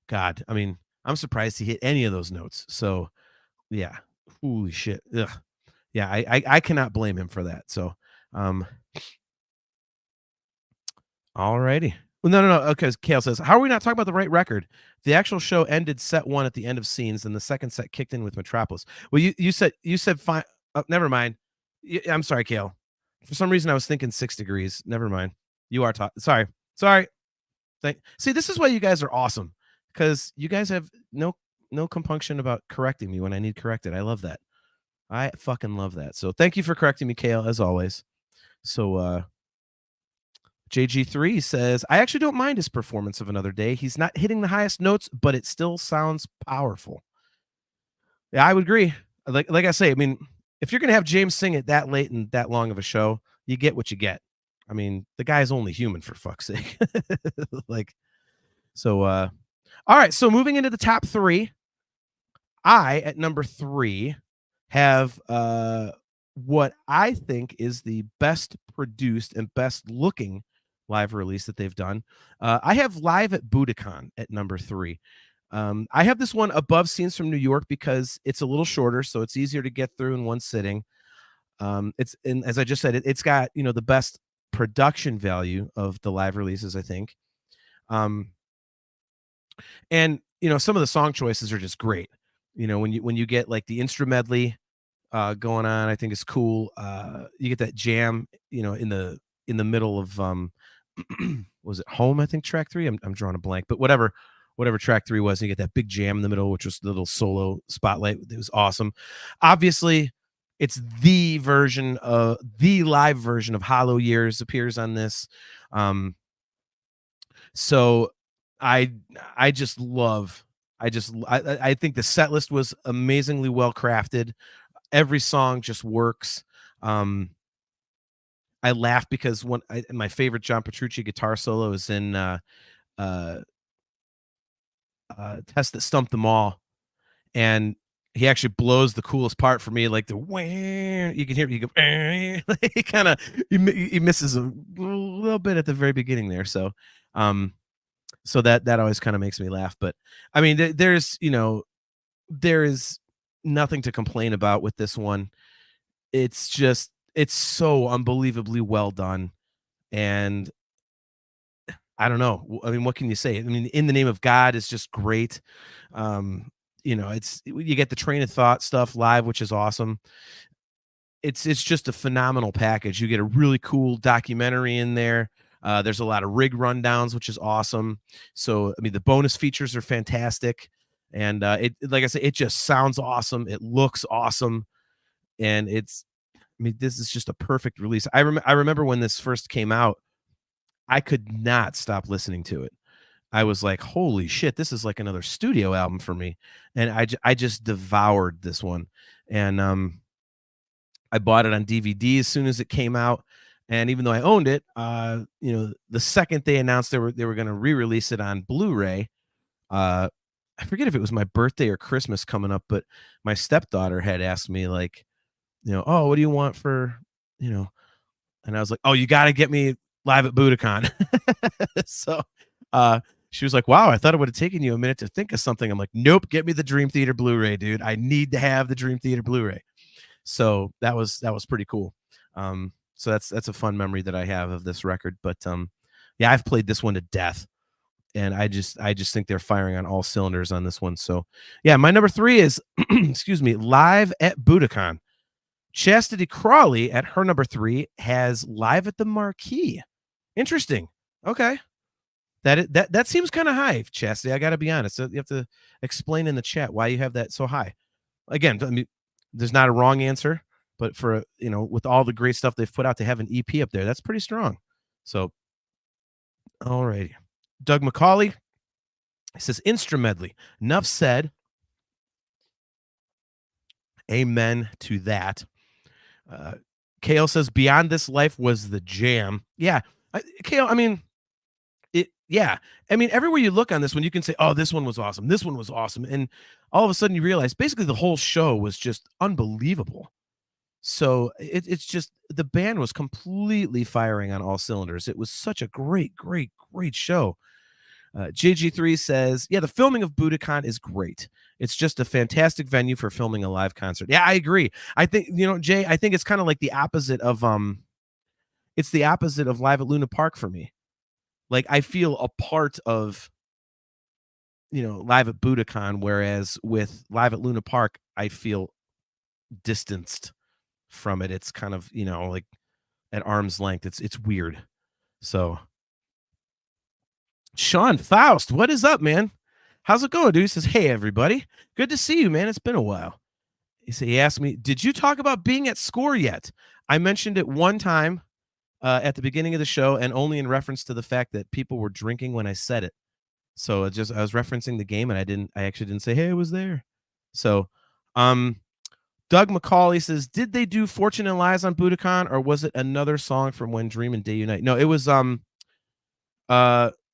God. I mean, I'm surprised he hit any of those notes. So, yeah. Holy shit. Ugh. Yeah, I cannot blame him for that. So, all righty. Well, no. Okay, Kale says, how are we not talking about the right record? The actual show ended set 1 at the end of Scenes, and the second set kicked in with Metropolis. Well, you said fine. Oh, never mind. I'm sorry, Kale. For some reason, I was thinking 6 Degrees. Never mind. You are talking. Sorry. See, this is why you guys are awesome, because you guys have no compunction about correcting me when I need corrected. I love that. I fucking love that. So thank you for correcting me, Kale, as always. So JG3 says, I actually don't mind his performance of Another Day. He's not hitting the highest notes, but it still sounds powerful. Yeah, I would agree. Like I say, I mean, if you're going to have James sing it that late and that long of a show, you get what you get. I mean, the guy's only human, for fuck's sake. All right. So moving into the top 3, I, at number 3, have what I think is the best produced and best looking live release that they've done. I have Live at Budokan at number 3. I have this one above Scenes from New York because it's a little shorter, so it's easier to get through in one sitting. And as I just said, it's got, the best production value of the live releases, I think. And some of the song choices are just great. When you get like the instrument medley going on, I think is cool. You get that jam, in the middle of was it Home? I think track 3. I'm drawing a blank, but whatever track 3 was, and you get that big jam in the middle, which was the little solo spotlight. It was awesome. Obviously, it's the live version of Hollow Years appears on this. So I think the set list was amazingly well crafted. Every song just works. I laugh because my favorite John Petrucci guitar solo is in Test That Stumped Them All, and he actually blows the coolest part for me, like the wham. You can hear it. You go, he kind of he misses a little bit at the very beginning there. So that always kind of makes me laugh. But I mean, there is nothing to complain about with this one. It's so unbelievably well done, and I don't know. I mean, what can you say? I mean, In the Name of God is just great. You get the Train of Thought stuff live, which is awesome. It's just a phenomenal package. You get a really cool documentary in there. There's a lot of rig rundowns, which is awesome. So, I mean, the bonus features are fantastic. And like I said, it just sounds awesome. It looks awesome. And this is just a perfect release. I remember when this first came out, I could not stop listening to it. I was like, holy shit, this is like another studio album for me. And I just devoured this one. And I bought it on DVD as soon as it came out. And even though I owned it, the second they announced they were going to re-release it on Blu-ray, I forget if it was my birthday or Christmas coming up, but my stepdaughter had asked me like, oh, what do you want for, and I was like, oh, you got to get me Live at Budokan. So she was like, wow, I thought it would have taken you a minute to think of something. I'm like, nope, get me the Dream Theater Blu-ray, dude. I need to have the Dream Theater Blu-ray. So that was pretty cool. So that's a fun memory that I have of this record. But yeah, I've played this one to death, and I just think they're firing on all cylinders on this one. So yeah, my number 3 is excuse me, Live at Budokan. Chastity Crawley at her number 3 has Live at the Marquee. Interesting. Okay. That seems kind of high, Chastity. I got to be honest. You have to explain in the chat why you have that so high. Again, I mean, there's not a wrong answer, but for, with all the great stuff they've put out, to have an EP up there, that's pretty strong. So, all righty. Doug McCauley says, Instrumentally. Enough said. Amen to that. Kale says, Beyond This Life was the jam. Yeah. Kale, I mean, everywhere you look on this one, you can say, oh, this one was awesome. This one was awesome. And all of a sudden you realize basically the whole show was just unbelievable. So it's just, the band was completely firing on all cylinders. It was such a great, great, great show. JG3 says, yeah, the filming of Budokan is great. It's just a fantastic venue for filming a live concert. Yeah, I agree. I think, Jay, I think it's kind of like the opposite of Live at Luna Park for me. Like, I feel a part of, Live at Budokan, whereas with Live at Luna Park, I feel distanced from it. It's kind of, like at arm's length. It's weird. So Sean Faust, what is up, man? How's it going, dude? He says, hey, everybody. Good to see you, man. It's been a while. He asked me, did you talk about being at SCORE yet? I mentioned it one time at the beginning of the show, and only in reference to the fact that people were drinking when I said it. So I was referencing the game, and I actually didn't say, hey, I was there. So, Doug McCauley says, did they do Fortune and Lies on Budokan, or was it another song from When Dream and Day Unite? No, it was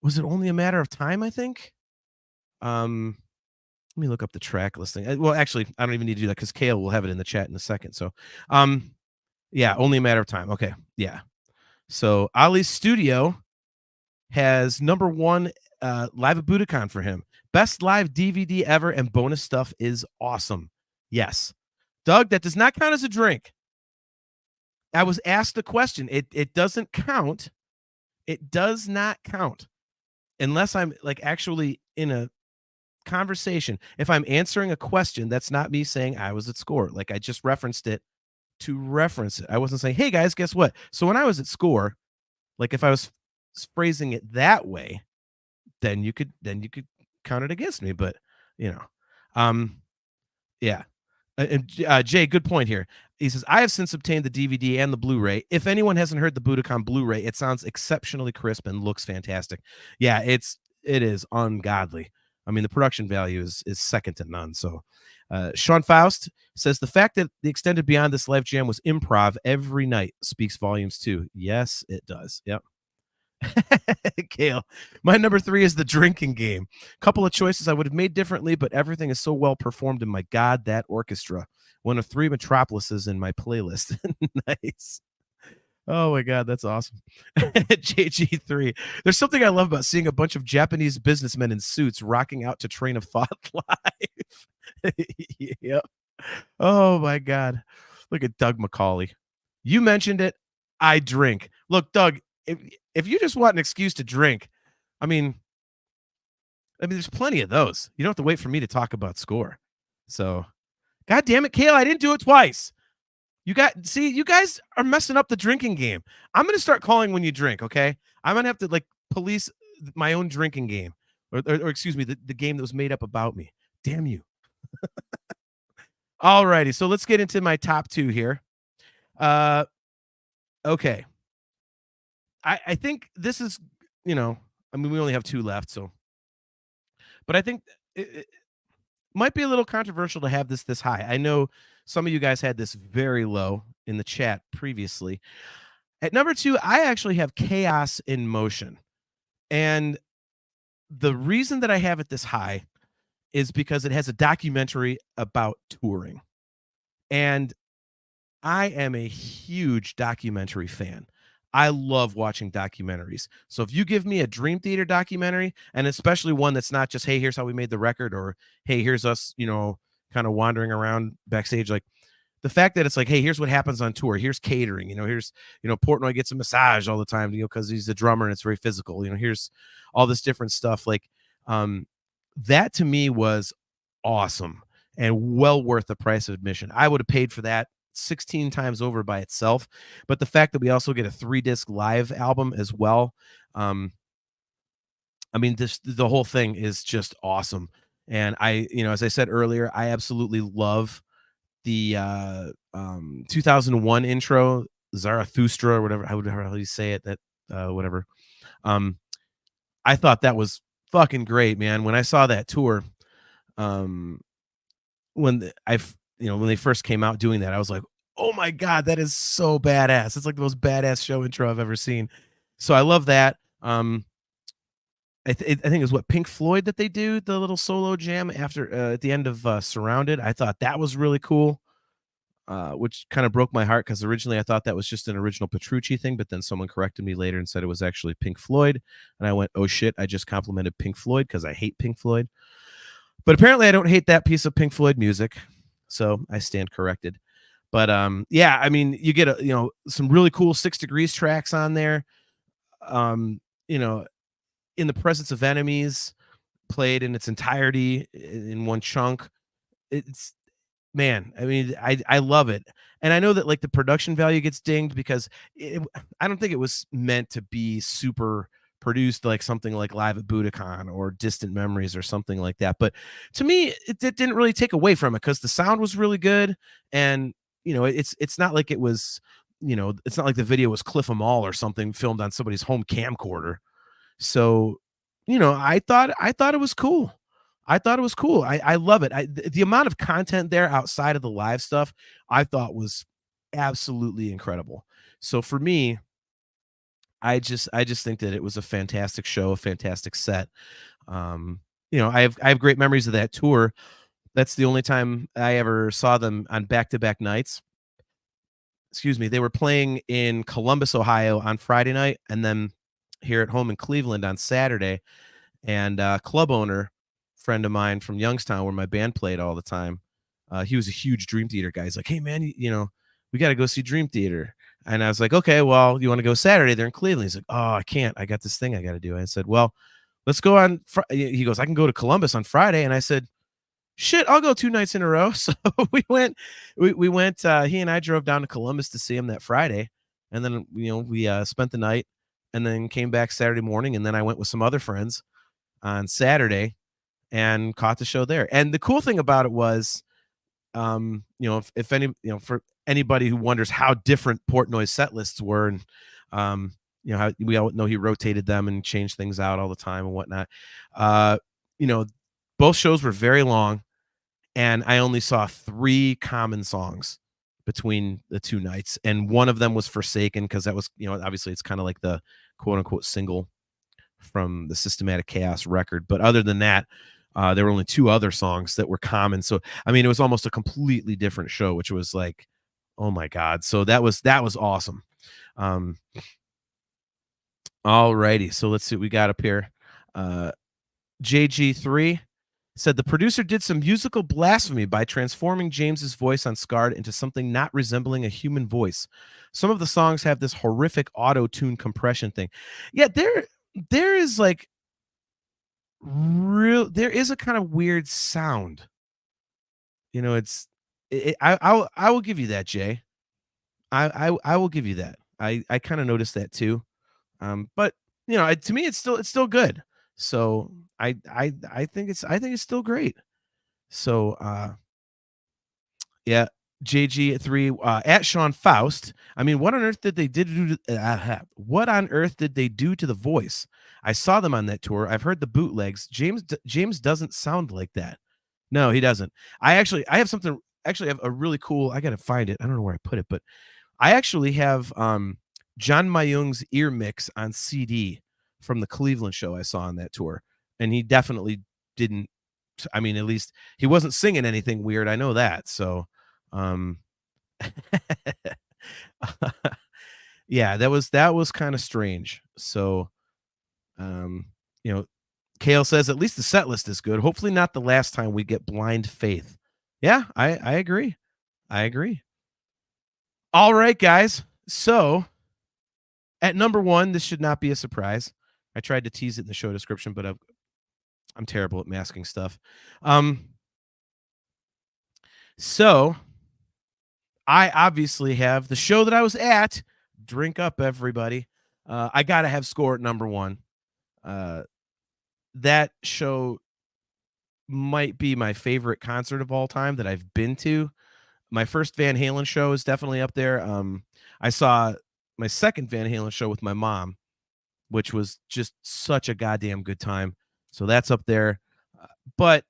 was it Only a Matter of Time, I think? Let me look up the track listing. Well, actually, I don't even need to do that because Kale will have it in the chat in a second. So, yeah, Only a Matter of Time. Okay, yeah. So Ali's Studio has #1 live at Budokan for him. Best live DVD ever, and bonus stuff is awesome. Yes. Doug, that does not count as a drink. I was asked a question. It doesn't count. It does not count unless I'm like actually in a conversation. If I'm answering a question, that's not me saying I was at Score. Like I just referenced it to reference it. I wasn't saying, hey guys, guess what? So when I was at Score, like if I was phrasing it that way, then you could count it against me. But you know, yeah. Jay, good point here. He says, I have since obtained the DVD and the Blu-ray. If anyone hasn't heard the Budokan Blu-ray, it sounds exceptionally crisp and looks fantastic. Yeah, it is ungodly. I mean, the production value is second to none. So Sean Faust says the fact that the extended Beyond This Live Jam was improv every night speaks volumes too. Yes, it does. Yep. Kale, my #3 is the drinking game. Couple of choices I would have made differently, but everything is so well performed. And my God, that orchestra. One of 3 Metropolises in my playlist. Nice. Oh my God, that's awesome. JG3. There's something I love about seeing a bunch of Japanese businessmen in suits rocking out to Train of Thought live. Yep. Oh my God. Look at Doug McCauley. You mentioned it. I drink. Look, Doug, if you just want an excuse to drink, I mean, there's plenty of those. You don't have to wait for me to talk about Score. So, God damn it, Kale, I didn't do it twice. You guys are messing up the drinking game. I'm going to start calling when you drink, okay? I'm going to have to like police my own drinking game or excuse me, the game that was made up about me. Damn you. All righty. So let's get into my top 2 here. Okay. I think this is, I mean, we only have 2 left, so. But I think it might be a little controversial to have this high. I know some of you guys had this very low in the chat previously. At number 2, I actually have Chaos in Motion. And the reason that I have it this high is because it has a documentary about touring. And I am a huge documentary fan. I love watching documentaries. So if you give me a Dream Theater documentary, and especially one that's not just, hey, here's how we made the record, or hey, here's us, kind of wandering around backstage, like the fact that it's like, hey, here's what happens on tour. Here's catering, here's, Portnoy gets a massage all the time, because he's a drummer and it's very physical. Here's all this different stuff. Like that to me was awesome and well worth the price of admission. I would have paid for that 16 times over by itself, but the fact that we also get a 3-disc live album as well, I mean, the whole thing is just awesome. And I, as I said earlier, I absolutely love the 2001 intro, Zarathustra, or whatever, how you say it, that whatever. I thought that was fucking great, man. When I saw that tour, when they first came out doing that, I was like, oh my God, that is so badass. It's like the most badass show intro I've ever seen. So I love that. I think it was Pink Floyd that they do the little solo jam after at the end of Surrounded. I thought that was really cool, which kind of broke my heart because originally I thought that was just an original Petrucci thing, but then someone corrected me later and said it was actually Pink Floyd, and I went, oh shit, I just complimented Pink Floyd because I hate Pink Floyd. But apparently I don't hate that piece of Pink Floyd music, so I stand corrected. But yeah, I mean, you get some really cool 6 Degrees tracks on there. In the Presence of Enemies, played in its entirety in one chunk. It's, man, I mean, I love it. And I know that like the production value gets dinged because I don't think it was meant to be super produced like something like Live at Budokan or Distant Memories or something like that. But to me, it didn't really take away from it because the sound was really good. And, it's not like it was it's not like the video was Cliff Amal or something filmed on somebody's home camcorder. So, I thought it was cool. I thought it was cool. I love it. The amount of content there outside of the live stuff, I thought was absolutely incredible. So for me, I just think that it was a fantastic show, a fantastic set. I have great memories of that tour. That's the only time I ever saw them on back-to-back nights. Excuse me. They were playing in Columbus, Ohio on Friday night, and then here at home in Cleveland on Saturday. And club owner, friend of mine from Youngstown, where my band played all the time, he was a huge Dream Theater guy. He's like, "Hey man, we got to go see Dream Theater." And I was like, "Okay, well, you want to go Saturday? They're in Cleveland." He's like, "Oh, I can't. I got this thing I got to do." I said, "Well, let's go on." He goes, "I can go to Columbus on Friday." And I said, "Shit, I'll go 2 nights in a row." So we went. We went. He and I drove down to Columbus to see him that Friday, and then we spent the night, and then came back Saturday morning, and then I went with some other friends on Saturday and caught the show there. And the cool thing about it was, if any, for anybody who wonders how different Portnoy's set lists were, and how we all know he rotated them and changed things out all the time and whatnot. Both shows were very long, and I only saw 3 common songs between the 2 nights, and one of them was Forsaken, because that was, obviously it's kind of like the quote unquote single from the Systematic Chaos record. But other than that, there were only 2 other songs that were common. So I mean, it was almost a completely different show, which was like, oh my god. So that was awesome. All righty, so let's see what we got up here. JG3 said the producer did some musical blasphemy by transforming James's voice on Scarred into something not resembling a human voice. Some of the songs have this horrific auto-tune compression thing. Yeah, there is like there is a kind of weird sound. I will give you that, Jay. I will give you that. I kind of noticed that too. But to me, it's still good. So I think it's still great. So yeah, JG3 at Sean Faust. I mean, what on earth did they do? What on earth did they do to the voice? I saw them on that tour. I've heard the bootlegs. James doesn't sound like that. No, he doesn't. I have something. Actually, I have a really cool. I gotta find it. I don't know where I put it, but I actually have John Mayung's ear mix on CD from the Cleveland show I saw on that tour, and he definitely didn't. I mean, at least he wasn't singing anything weird. I know that. So, yeah, that was kind of strange. So, Kale says at least the set list is good. Hopefully, not the last time we get Blind Faith. Yeah, I agree. I agree. All right, guys. So, at number 1, this should not be a surprise. I tried to tease it in the show description, but I'm terrible at masking stuff. So I obviously have the show that I was at. Drink up, everybody. I gotta have Score at number 1. That show might be my favorite concert of all time that I've been to. My first Van Halen show is definitely up there. I saw my second Van Halen show with my mom, which was just such a goddamn good time. So that's up there. But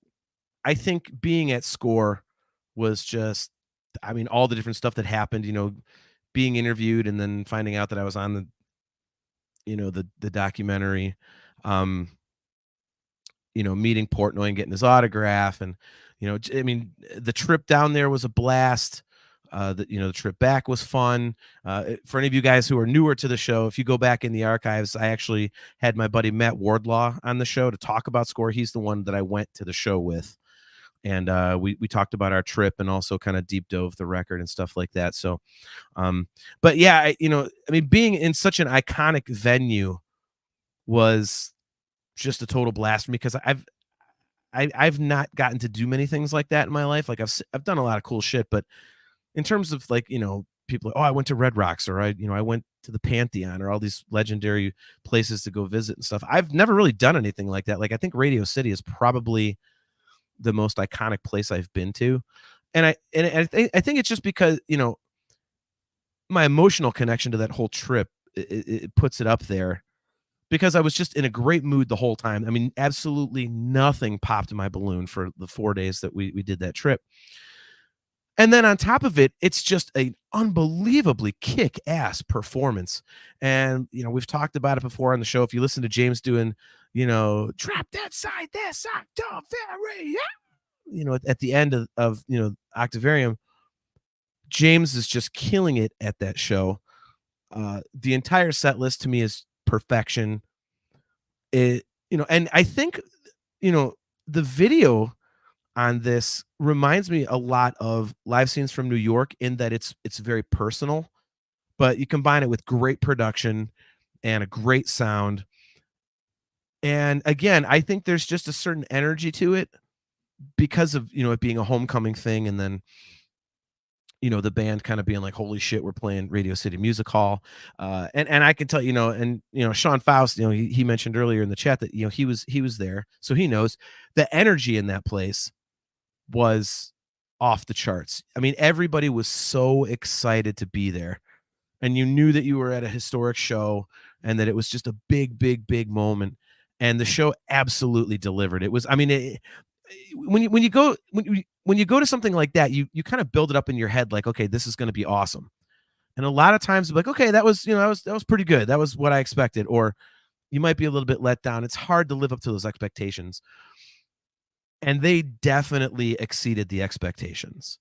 I think being at Score was just, I mean, all the different stuff that happened, being interviewed and then finding out that I was on the documentary, meeting Portnoy and getting his autograph. And, I mean, the trip down there was a blast. The trip back was fun. For any of you guys who are newer to the show, if you go back in the archives, I actually had my buddy Matt Wardlaw on the show to talk about Score. He's the one that I went to the show with. And we talked about our trip and also kind of deep dove the record and stuff like that. So, but yeah, I mean, being in such an iconic venue was just a total blast for me, because I've not gotten to do many things like that in my life. Like I've done a lot of cool shit, but in terms of like, people, I went to Red Rocks, or I went to the Pantheon, or all these legendary places to go visit and stuff. I've never really done anything like that. Like I think Radio City is probably the most iconic place I've been to. And I think it's just because, my emotional connection to that whole trip, it puts it up there because I was just in a great mood the whole time. I mean, absolutely nothing popped in my balloon for the 4 days that we did that trip. And then on top of it, it's just an unbelievably kick-ass performance. And, we've talked about it before on the show. If you listen to James doing, drop that side, don't vary, at the end of Octavarium, James is just killing it at that show. The entire set list to me is perfection. And I think, the video on this reminds me a lot of live scenes from New York in that it's very personal, but you combine it with great production and a great sound. And again, I think there's just a certain energy to it because of, it being a homecoming thing. And then, the band kind of being like, holy shit, we're playing Radio City Music Hall. And I can tell, Sean Faust, he mentioned earlier in the chat that, he was there. So he knows the energy in that place was off the charts. I mean, everybody was so excited to be there, and you knew that you were at a historic show and that it was just a big, big, big moment. And the show absolutely delivered. It was, I mean, when you go to something like that, you kind of build it up in your head like, okay, this is going to be awesome. And a lot of times, like, okay, that was pretty good. That was what I expected. Or you might be a little bit let down. It's hard to live up to those expectations. And they definitely exceeded the expectations,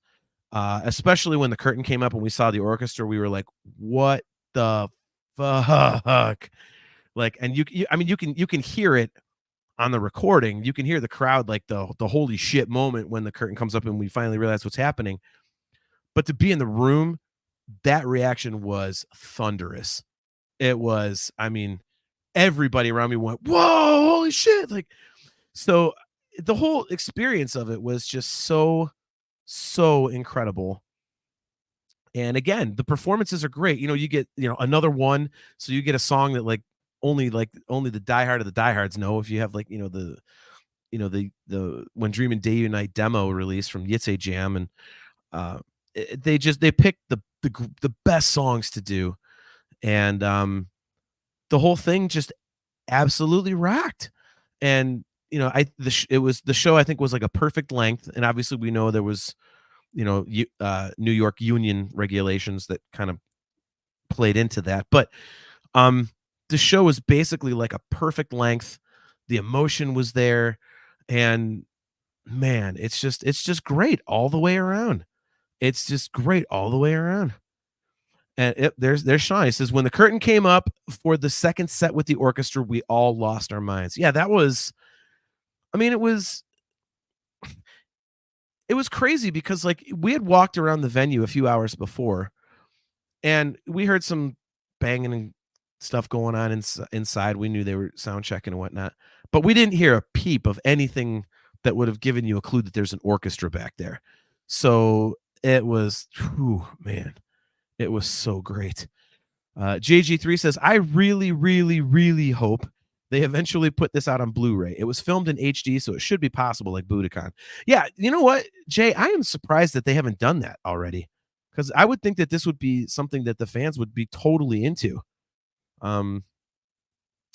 especially when the curtain came up and we saw the orchestra. We were like, what the fuck? Like, and you can hear it on the recording. You can hear the crowd, like the holy shit moment when the curtain comes up and we finally realize what's happening. But to be in the room, that reaction was thunderous. It was, I mean, everybody around me went, whoa, holy shit. Like, so the whole experience of it was just so incredible. And again, the performances are great. You get, another one. So you get a song that like only the diehard of the diehards know. If you have like, the When Dreamin' Day Unite demo release from Yitze Jam, and they picked the best songs to do. And the whole thing just absolutely rocked. And the show I think was like a perfect length, and obviously we know there was, New York union regulations that kind of played into that, but the show was basically like a perfect length. The emotion was there, and man, it's just great all the way around. It's just great all the way around. And there's Sean. He says, when the curtain came up for the second set with the orchestra, we all lost our minds. Yeah, that was. I mean, it was crazy because like we had walked around the venue a few hours before, and we heard some banging and stuff going on inside. We knew they were sound checking and whatnot, but we didn't hear a peep of anything that would have given you a clue that there's an orchestra back there. So it was, man, it was so great. JG3 says, I really, really, really hope they eventually put this out on Blu-ray. It was filmed in HD, so it should be possible, like Budokan. Yeah, you know what, Jay? I am surprised that they haven't done that already, because I would think that this would be something that the fans would be totally into.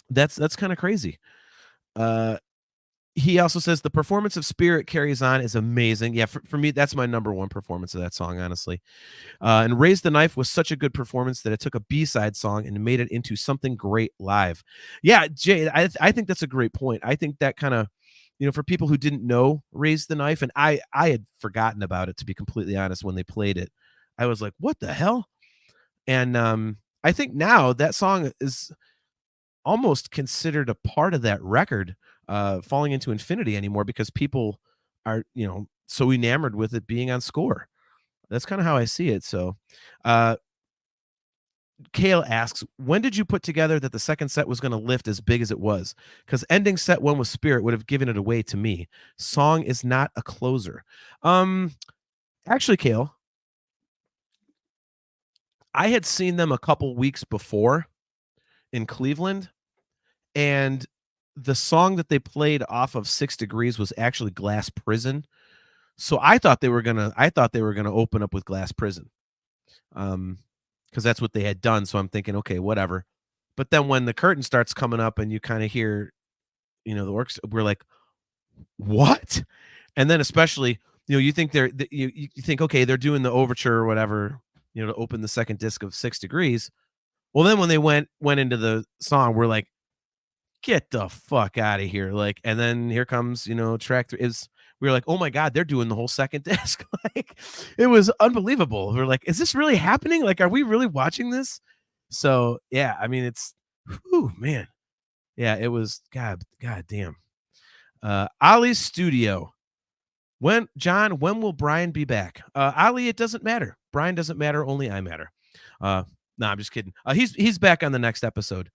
That's kind of crazy. He also says the performance of Spirit Carries On is amazing. Yeah, for me, that's my number one performance of that song, honestly. And Raise the Knife was such a good performance that it took a B-side song and made it into something great live. Yeah, Jay, I think that's a great point. I think that kind of, for people who didn't know Raise the Knife, and I had forgotten about it, to be completely honest, when they played it. I was like, what the hell? And I think now that song is almost considered a part of that record, Falling Into Infinity anymore, because people are, so enamored with it being on score. That's kind of how I see it. So, Kale asks, when did you put together that the second set was going to lift as big as it was? Because ending set one with Spirit would have given it away to me. Song is not a closer. Actually, Kale, I had seen them a couple weeks before in Cleveland, and the song that they played off of 6 Degrees was actually Glass Prison. So I thought they were gonna open up with Glass Prison. because that's what they had done. So I'm thinking, okay, whatever. But then when the curtain starts coming up and you kind of hear, the orcs, we're like, what? And then especially, you think you think, okay, they're doing the overture or whatever, to open the second disc of 6 Degrees. Well, then when they went into the song, we're like, get the fuck out of here. Like, and then here comes, track 3 is, we were like, oh my God, they're doing the whole second disc. Like, it was unbelievable. We're like, is this really happening? Like, are we really watching this? So yeah, I mean, it's, man. Yeah, it was, God damn. Ali's studio. When will Brian be back? Ali, it doesn't matter. Brian doesn't matter. Only I matter. No, I'm just kidding. He's back on the next episode.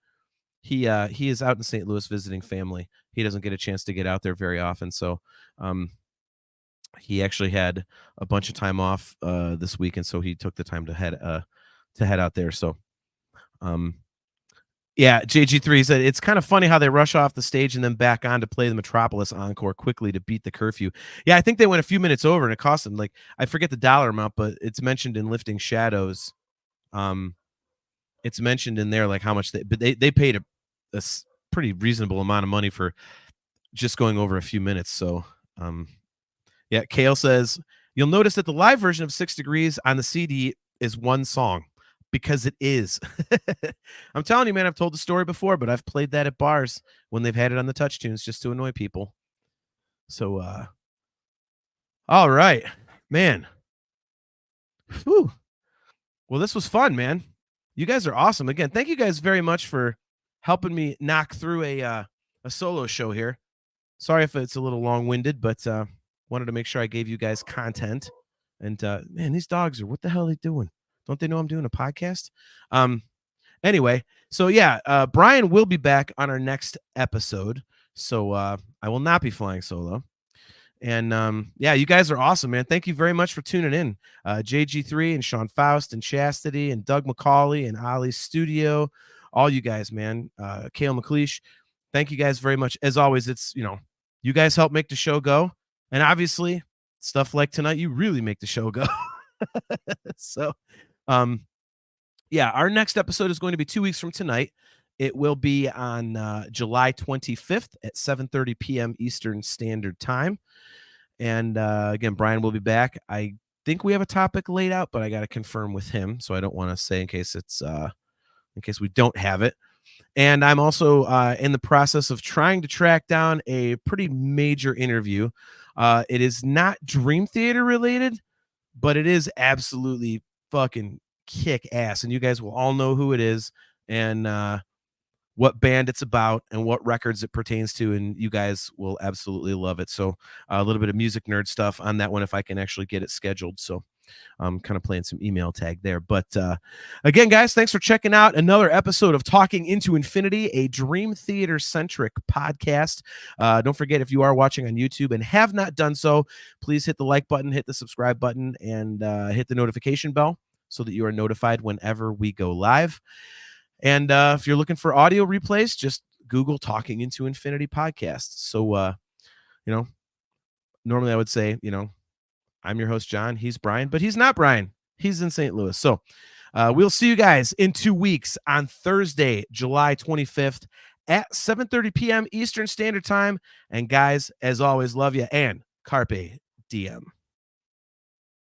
He is out in St. Louis visiting family. He doesn't get a chance to get out there very often. So, he actually had a bunch of time off this week, and so he took the time to head out there. So, yeah, JG3 said it's kind of funny how they rush off the stage and then back on to play the Metropolis encore quickly to beat the curfew. Yeah, I think they went a few minutes over and it cost them, like, I forget the dollar amount, but it's mentioned in Lifting Shadows. It's mentioned in there like how much they paid a pretty reasonable amount of money for just going over a few minutes. So, yeah, Kale says you'll notice that the live version of 6 Degrees on the CD is one song. Because it is. I'm telling you, man, I've told the story before, but I've played that at bars when they've had it on the touch tunes just to annoy people. So, all right, man. Whew. Well, this was fun, man. You guys are awesome. Again, thank you guys very much for helping me knock through a solo show here. Sorry if it's a little long-winded, but wanted to make sure I gave you guys content. And man, these dogs what the hell are they doing? Don't they know I'm doing a podcast? Anyway, so yeah, Brian will be back on our next episode. So I will not be flying solo. And yeah, you guys are awesome, man. Thank you very much for tuning in. JG3 and Sean Faust and Chastity and Doug McCauley and Ali's studio. All you guys, man. Kale McLeish. Thank you guys very much. As always, it's, you guys help make the show go. And obviously, stuff like tonight, you really make the show go. So, yeah, our next episode is going to be 2 weeks from tonight. It will be on July 25th at 7:30 p.m. Eastern Standard Time. And again, Brian will be back. I think we have a topic laid out, but I got to confirm with him, so I don't want to say in case we don't have it. And I'm also in the process of trying to track down a pretty major interview. It is not Dream Theater related, but it is absolutely fucking kick ass, and you guys will all know who it is and what band it's about and what records it pertains to, and you guys will absolutely love it. So a little bit of music nerd stuff on that one if I can actually get it scheduled. So I'm kind of playing some email tag there. But again, guys, thanks for checking out another episode of Talking Into Infinity, a Dream Theater centric podcast. Don't forget, if you are watching on YouTube and have not done so, please hit the like button, hit the subscribe button, and hit the notification bell so that you are notified whenever we go live. And if you're looking for audio replays, just Google Talking Into Infinity podcast. So, normally I would say, I'm your host, John. He's Brian, but he's not Brian. He's in St. Louis. So we'll see you guys in 2 weeks on Thursday, July 25th at 7:30 p.m. Eastern Standard Time. And guys, as always, love you and Carpe Diem.